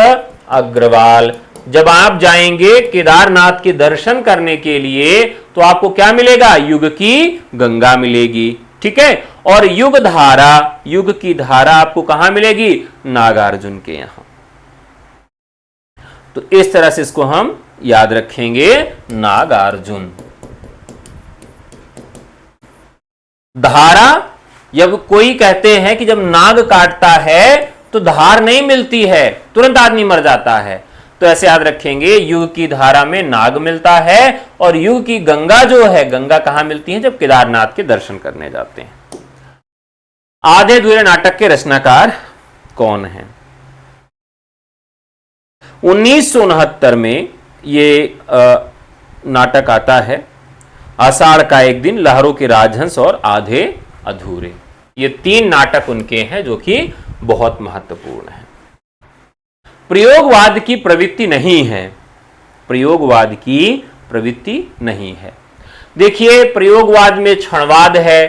अग्रवाल। जब आप जाएंगे केदारनाथ के दर्शन करने के लिए तो आपको क्या मिलेगा? युग की गंगा मिलेगी, ठीक है। और युग धारा, युग की धारा आपको कहां मिलेगी? नागार्जुन के यहां। तो इस तरह से इसको हम याद रखेंगे, नागार्जुन। धारा, जब कोई कहते हैं कि जब नाग काटता है तो धार नहीं मिलती है, तुरंत आदमी मर जाता है, तो ऐसे याद रखेंगे युग की धारा में नाग मिलता है। और युग की गंगा जो है, गंगा कहां मिलती है? जब केदारनाथ के दर्शन करने जाते हैं। आधे अधूरे नाटक के रचनाकार कौन हैं? 1969 में ये नाटक आता है, आषाढ़ का एक दिन, लहरों के राजहंस और आधे अधूरे। ये 3 नाटक उनके हैं जो कि बहुत महत्वपूर्ण है। प्रयोगवाद की प्रवृत्ति नहीं है, प्रयोगवाद की प्रवृत्ति नहीं है। देखिए प्रयोगवाद में क्षणवाद है,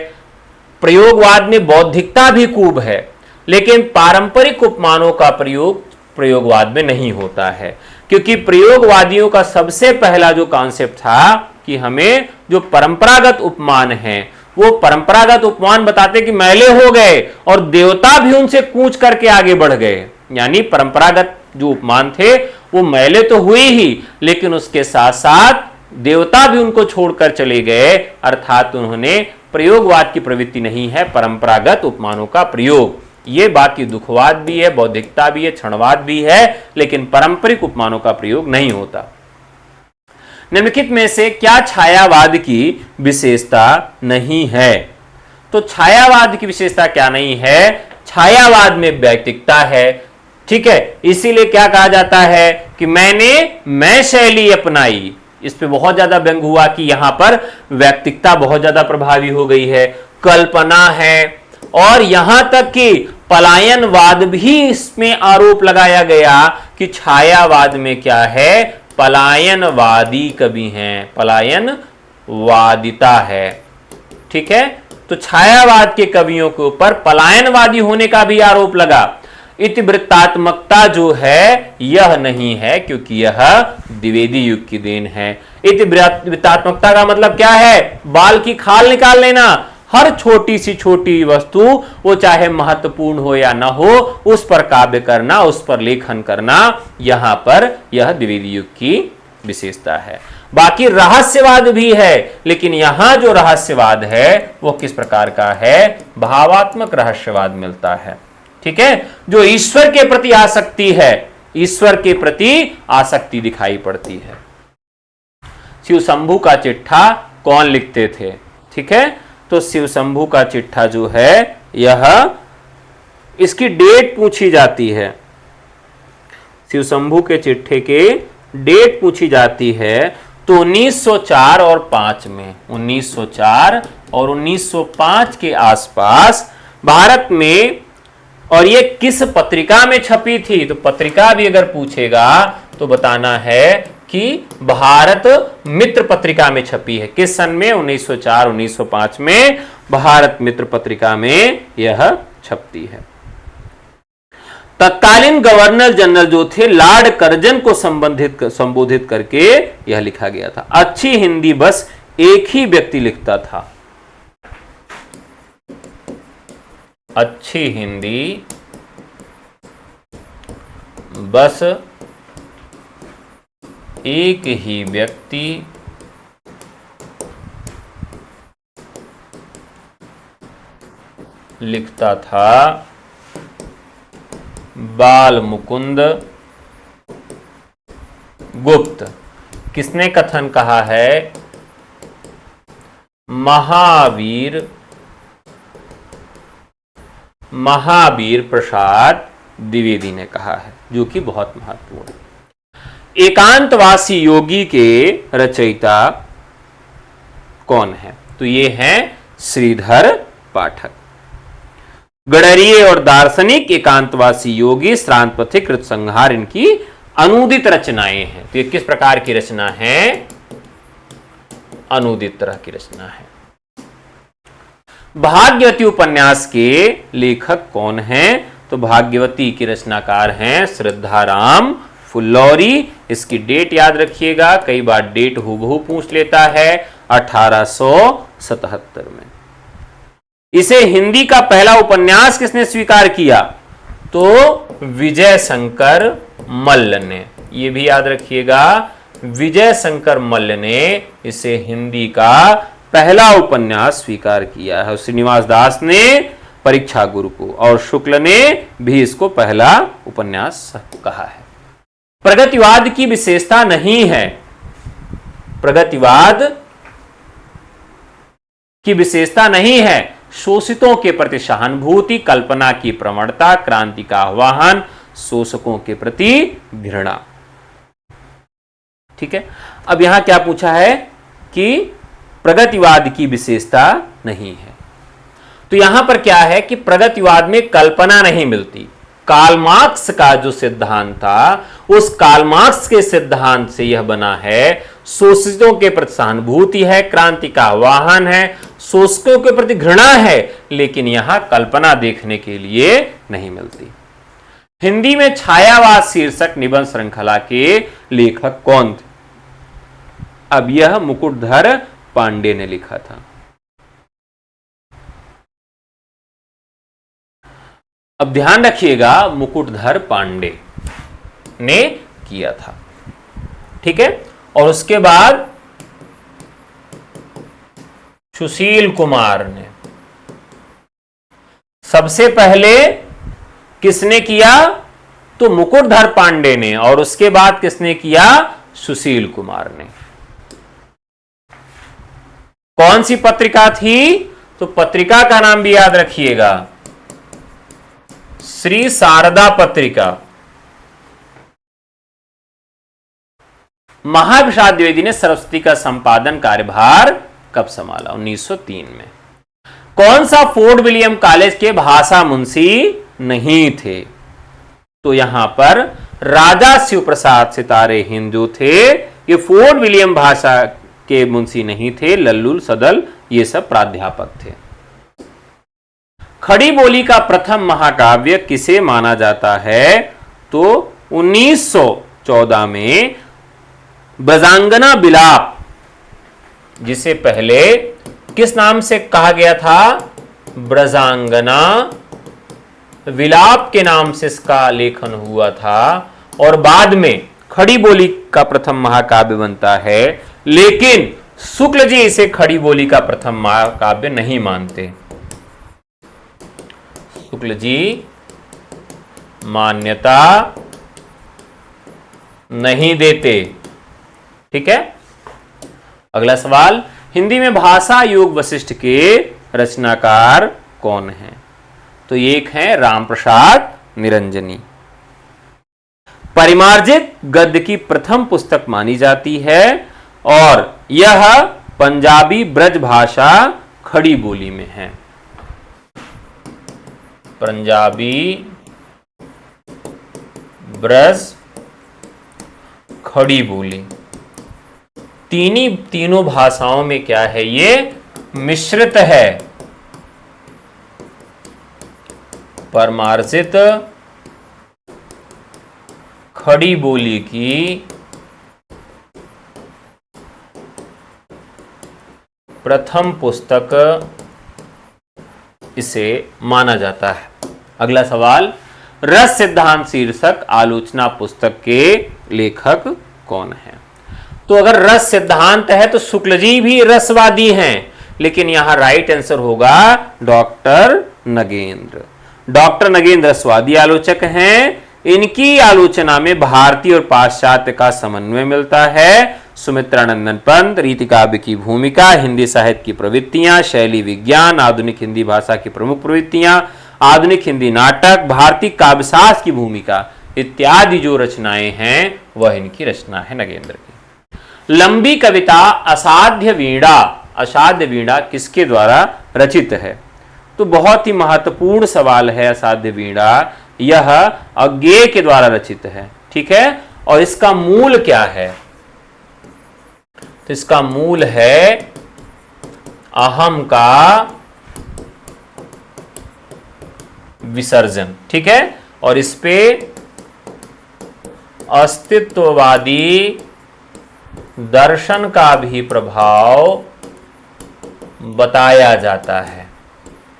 प्रयोगवाद में बौद्धिकता भी खूब है, लेकिन पारंपरिक उपमानों का प्रयोग प्रयोगवाद में नहीं होता है। क्योंकि प्रयोगवादियों का सबसे पहला जो कॉन्सेप्ट था कि हमें जो परंपरागत उपमान है, वो परंपरागत उपमान बताते कि मैले हो गए और देवता भी उनसे कूच करके आगे बढ़ गए। यानी परंपरागत जो उपमान थे वो मैले तो हुई ही, लेकिन उसके साथ साथ देवता भी उनको छोड़कर चले गए। अर्थात उन्होंने प्रयोगवाद की प्रवृत्ति नहीं है, परंपरागत उपमानों का प्रयोग। ये बाकी दुखवाद भी है, बौद्धिकता भी है, क्षणवाद भी है, लेकिन पारंपरिक उपमानों का प्रयोग नहीं होता। निम्नलिखित में से क्या छायावाद की विशेषता नहीं है? तो छायावाद की विशेषता क्या नहीं है? छायावाद में वैयक्तिकता है, ठीक है। इसीलिए क्या कहा जाता है कि मैंने मैं शैली अपनाई। इस पे बहुत ज्यादा व्यंग हुआ कि यहां पर वैयक्तिकता बहुत ज्यादा प्रभावी हो गई है, कल्पना है, और यहां तक कि पलायनवाद भी इसमें आरोप लगाया गया कि छायावाद में क्या है? पलायनवादी कवि हैं, पलायनवादिता है, ठीक है। तो छायावाद के कवियों के ऊपर पलायनवादी होने का भी आरोप लगा। इतिवृत्तात्मकता जो है यह नहीं है, क्योंकि यह द्विवेदी युग की देन है। इतिवृत्तात्मकता का मतलब क्या है? बाल की खाल निकाल लेना। हर छोटी सी छोटी वस्तु, वो चाहे महत्वपूर्ण हो या ना हो, उस पर काव्य करना, उस पर लेखन करना, यहां पर यह द्विवेदी युग की विशेषता है। बाकी रहस्यवाद भी है, लेकिन यहां जो रहस्यवाद है वो किस प्रकार का है? भावात्मक रहस्यवाद मिलता है, ठीक है। जो ईश्वर के प्रति आसक्ति है, ईश्वर के प्रति आसक्ति दिखाई पड़ती है। शिव शंभू का चिट्ठा कौन लिखते थे? ठीक है, तो शिव शंभू का चिट्ठा जो है, यह इसकी डेट पूछी जाती है। शिव शंभू के चिट्ठे के डेट पूछी जाती है, तो 1904 और 5 में, 1904 और 1905 के आसपास भारत में। और ये किस पत्रिका में छपी थी? तो पत्रिका भी अगर पूछेगा तो बताना है कि भारत मित्र पत्रिका में छपी है। किस सन में? 1904 1905 में भारत मित्र पत्रिका में यह छपती है। तत्कालीन गवर्नर जनरल जो थे लॉर्ड कर्जन को संबोधित करके यह लिखा गया था। अच्छी हिंदी बस एक ही व्यक्ति लिखता था। अच्छी हिंदी बस एक ही व्यक्ति, लिखता था बाल मुकुंद गुप्त। किसने कथन कहा है? महावीर प्रसाद द्विवेदी ने कहा है, जो कि बहुत महत्वपूर्ण है। एकांतवासी योगी के रचयिता कौन है? तो ये हैं श्रीधर पाठक। गणरीय और दार्शनिक, एकांतवासी योगी, श्रांत पथिक, ऋतुसंहार इनकी अनूदित रचनाएं हैं। तो ये किस प्रकार की रचना है? अनूदित तरह की रचना है। भाग्यवती उपन्यास के लेखक कौन हैं? तो भाग्यवती के रचनाकार हैं श्रद्धाराम फुल्लौरी। इसकी डेट याद रखिएगा, कई बार डेट हूबहू पूछ लेता है, 1877 में। इसे हिंदी का पहला उपन्यास किसने स्वीकार किया? तो विजय शंकर मल्ल ने। यह भी याद रखिएगा, विजय शंकर मल्ल ने इसे हिंदी का पहला उपन्यास स्वीकार किया है। श्रीनिवास दास ने परीक्षा गुरु को, और शुक्ल ने भी इसको पहला उपन्यास कहा है। प्रगतिवाद की विशेषता नहीं है, प्रगतिवाद की विशेषता नहीं है शोषितों के प्रति सहानुभूति, कल्पना की प्रवणता, क्रांति का आह्वान, शोषकों के प्रति घृणा। ठीक है। अब यहां क्या पूछा है कि प्रगतिवाद की विशेषता नहीं है। तो यहां पर क्या है कि प्रगतिवाद में कल्पना नहीं मिलती। कार्ल मार्क्स का जो सिद्धांत था, उस कार्ल मार्क्स के सिद्धांत से यह बना है। शोषितों के प्रति सहानुभूति है, क्रांति का आह्वान है, शोषकों के प्रति घृणा है, लेकिन यहां कल्पना देखने के लिए नहीं मिलती। हिंदी में छायावाद शीर्षक निबंध श्रृंखला के लेखक कौन थे? अब यह मुकुटधर पांडे ने लिखा था। अब ध्यान रखिएगा, मुकुटधर पांडे ने किया था। ठीक है। और उसके बाद सुशील कुमार ने। सबसे पहले किसने किया? तो मुकुटधर पांडे ने, और उसके बाद किसने किया? सुशील कुमार ने। कौन सी पत्रिका थी? तो पत्रिका का नाम भी याद रखिएगा, श्री शारदा पत्रिका। महाप्रसाद द्विवेदी ने सरस्वती का संपादन कार्यभार कब संभाला? 1903 में। कौन सा फोर्ट विलियम कॉलेज के भाषा मुंशी नहीं थे? तो यहां पर राजा शिव प्रसाद सितारे हिंद जो थे, ये फोर्ट विलियम भाषा के मुंशी नहीं थे। लल्लू सदल ये सब प्राध्यापक थे। खड़ी बोली का प्रथम महाकाव्य किसे माना जाता है? तो 1914 में ब्रजांगना विलाप, जिसे पहले किस नाम से कहा गया था? ब्रजांगना विलाप के नाम से इसका लेखन हुआ था, और बाद में खड़ी बोली का प्रथम महाकाव्य बनता है। लेकिन शुक्ल जी इसे खड़ी बोली का प्रथम महाकाव्य नहीं मानते। शुक्ल जी मान्यता नहीं देते। ठीक है। अगला सवाल, हिंदी में भाषा योग वशिष्ठ के रचनाकार कौन है? तो एक है रामप्रसाद निरंजनी। परिमार्जित गद्य की प्रथम पुस्तक मानी जाती है, और यह पंजाबी ब्रज भाषा खड़ी बोली में है। पंजाबी ब्रज खड़ी बोली, तीनों भाषाओं में क्या है? ये मिश्रित है। परमार्जित खड़ी बोली की प्रथम पुस्तक इसे माना जाता है। अगला सवाल, रस सिद्धांत शीर्षक आलोचना पुस्तक के लेखक कौन है? तो अगर रस सिद्धांत है तो शुक्ल जी भी रसवादी हैं, लेकिन यहां राइट आंसर होगा डॉक्टर नगेंद्र। डॉक्टर नगेंद्र स्वादी आलोचक हैं। इनकी आलोचना में भारतीय और पाश्चात्य का समन्वय मिलता है। सुमित्रानंदन पंत, रीति काव्य की भूमिका, हिंदी साहित्य की प्रवृत्तियां, शैली विज्ञान, आधुनिक हिंदी भाषा की प्रमुख प्रवृत्तियां, आधुनिक हिंदी नाटक, भारतीय काव्यशास्त्र की भूमिका इत्यादि जो रचनाएं हैं वह इनकी रचना है नगेंद्र की। लंबी कविता असाध्य वीणा, असाध्य वीणा किसके द्वारा रचित है? तो बहुत ही महत्वपूर्ण सवाल है। असाध्य वीणा यह अज्ञेय के द्वारा रचित है, ठीक है। और इसका मूल क्या है? तो इसका मूल है अहम का विसर्जन, ठीक है। और इस पे अस्तित्ववादी दर्शन का भी प्रभाव बताया जाता है।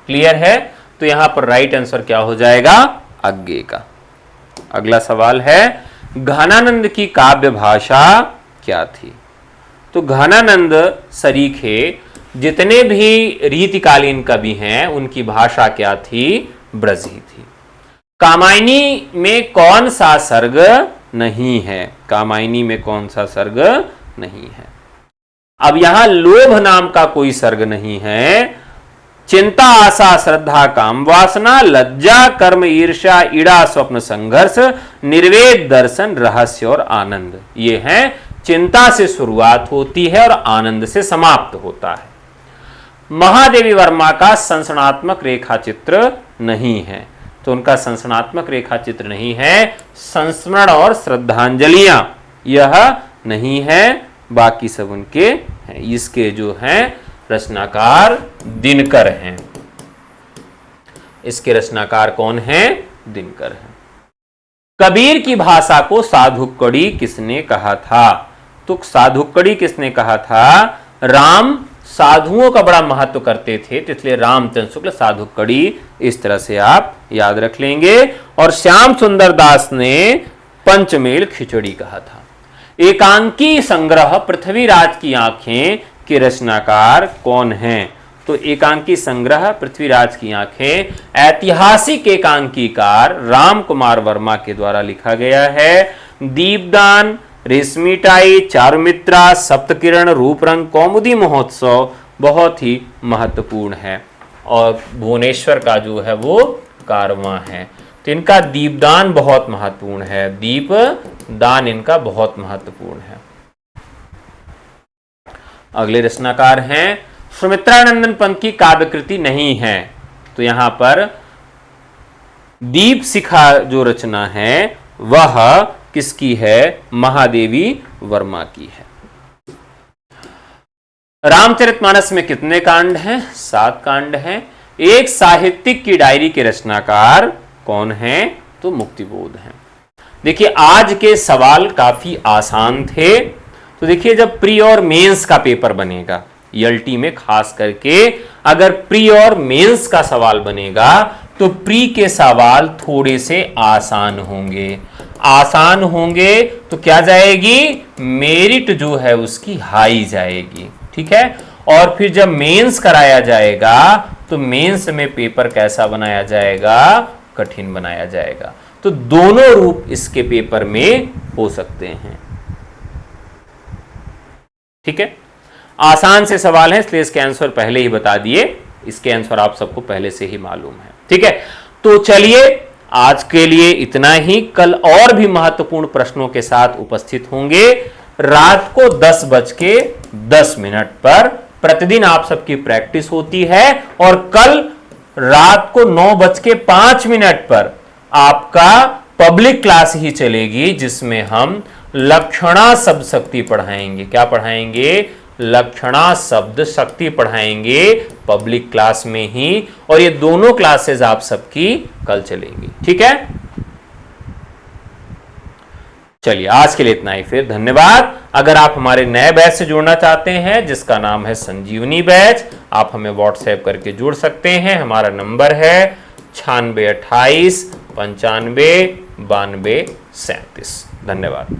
क्लियर है? तो यहां पर राइट आंसर क्या हो जाएगा? अज्ञेय का। अगला सवाल है, घनानंद की काव्य भाषा क्या थी? तो घनानंद सरीखे जितने भी रीतिकालीन कवि हैं उनकी भाषा क्या थी? ब्रजी थी। कामायनी में कौन सा सर्ग नहीं है? कामायनी में कौन सा सर्ग नहीं है? अब यहां लोभ नाम का कोई सर्ग नहीं है। चिंता, आशा, श्रद्धा, काम वासना, लज्जा, कर्म, ईर्ष्या, ईड़ा, स्वप्न, संघर्ष, निर्वेद, दर्शन, रहस्य और आनंद, ये हैं। चिंता से शुरुआत होती है और आनंद से समाप्त होता है। महादेवी वर्मा का संस्मरणात्मक रेखा चित्र नहीं है। तो उनका संस्मरणात्मक रेखा चित्र नहीं है। संस्मरण और श्रद्धांजलियां यह नहीं है, बाकी सब उनके हैं। इसके जो हैं रचनाकार दिनकर हैं। इसके रचनाकार कौन हैं? दिनकर हैं। कबीर की भाषा को साधुक्कड़ी किसने कहा था? तो साधुक्कड़ी किसने कहा था? राम साधुओं का बड़ा महत्व करते थे, तो इसलिए रामचंद्र शुक्ल साधुक्कड़ी, इस तरह से आप याद रख लेंगे। और श्याम सुंदर दास ने पंचमेल खिचड़ी कहा था। एकांकी संग्रह पृथ्वीराज की आंखें के रचनाकार कौन हैं? तो एकांकी संग्रह पृथ्वीराज की आंखें ऐतिहासिक एकांकीकार राम कुमार वर्मा के द्वारा लिखा गया है। दीपदान, रेशमिटाई, चारुमित्रा, सप्तकिरण, रूपरंग, कौमुदी महोत्सव बहुत ही महत्वपूर्ण है। और भुवनेश्वर का जो है वो कारवां है। तो इनका दीपदान बहुत महत्वपूर्ण है। दीपदान इनका बहुत महत्वपूर्ण है। अगले रचनाकार हैं, सुमित्रानंदन पंत की काव्यकृति नहीं है। तो यहां पर दीप शिखा जो रचना है वह किसकी है? महादेवी वर्मा की है। रामचरितमानस में कितने कांड हैं? 7 कांड हैं। एक साहित्यिक की डायरी के रचनाकार कौन हैं? तो मुक्तिबोध हैं। देखिए आज के सवाल काफी आसान थे। तो देखिए जब प्री और मेंस का पेपर बनेगा ईएलटी में, खास करके अगर प्री और मेंस का सवाल बनेगा तो प्री के सवाल थोड़े से आसान होंगे। आसान होंगे तो क्या जाएगी? मेरिट जो है उसकी हाई जाएगी, ठीक है। और फिर जब मेंस कराया जाएगा तो मेंस में पेपर कैसा बनाया जाएगा? कठिन बनाया जाएगा। तो दोनों रूप इसके पेपर में हो सकते हैं, ठीक है। आसान से सवाल है इसलिए इसके आंसर पहले ही बता दिए। इसके आंसर आप सबको पहले से ही मालूम है, ठीक है। तो चलिए आज के लिए इतना ही। कल और भी महत्वपूर्ण प्रश्नों के साथ उपस्थित होंगे रात को 10:10 पर। प्रतिदिन आप सबकी प्रैक्टिस होती है और कल रात को 9:05 पर आपका पब्लिक क्लास ही चलेगी जिसमें हम लक्षणा शब्द शक्ति पढ़ाएंगे। क्या पढ़ाएंगे? लक्षणा शब्द शक्ति पढ़ाएंगे पब्लिक क्लास में ही। और ये दोनों क्लासेस आप सबकी कल चलेंगी, ठीक है। चलिए आज के लिए इतना ही, फिर धन्यवाद। अगर आप हमारे नए बैच से जुड़ना चाहते हैं जिसका नाम है संजीवनी बैच, आप हमें व्हाट्सएप करके जुड़ सकते हैं। हमारा नंबर है 9628 95 92 37। धन्यवाद।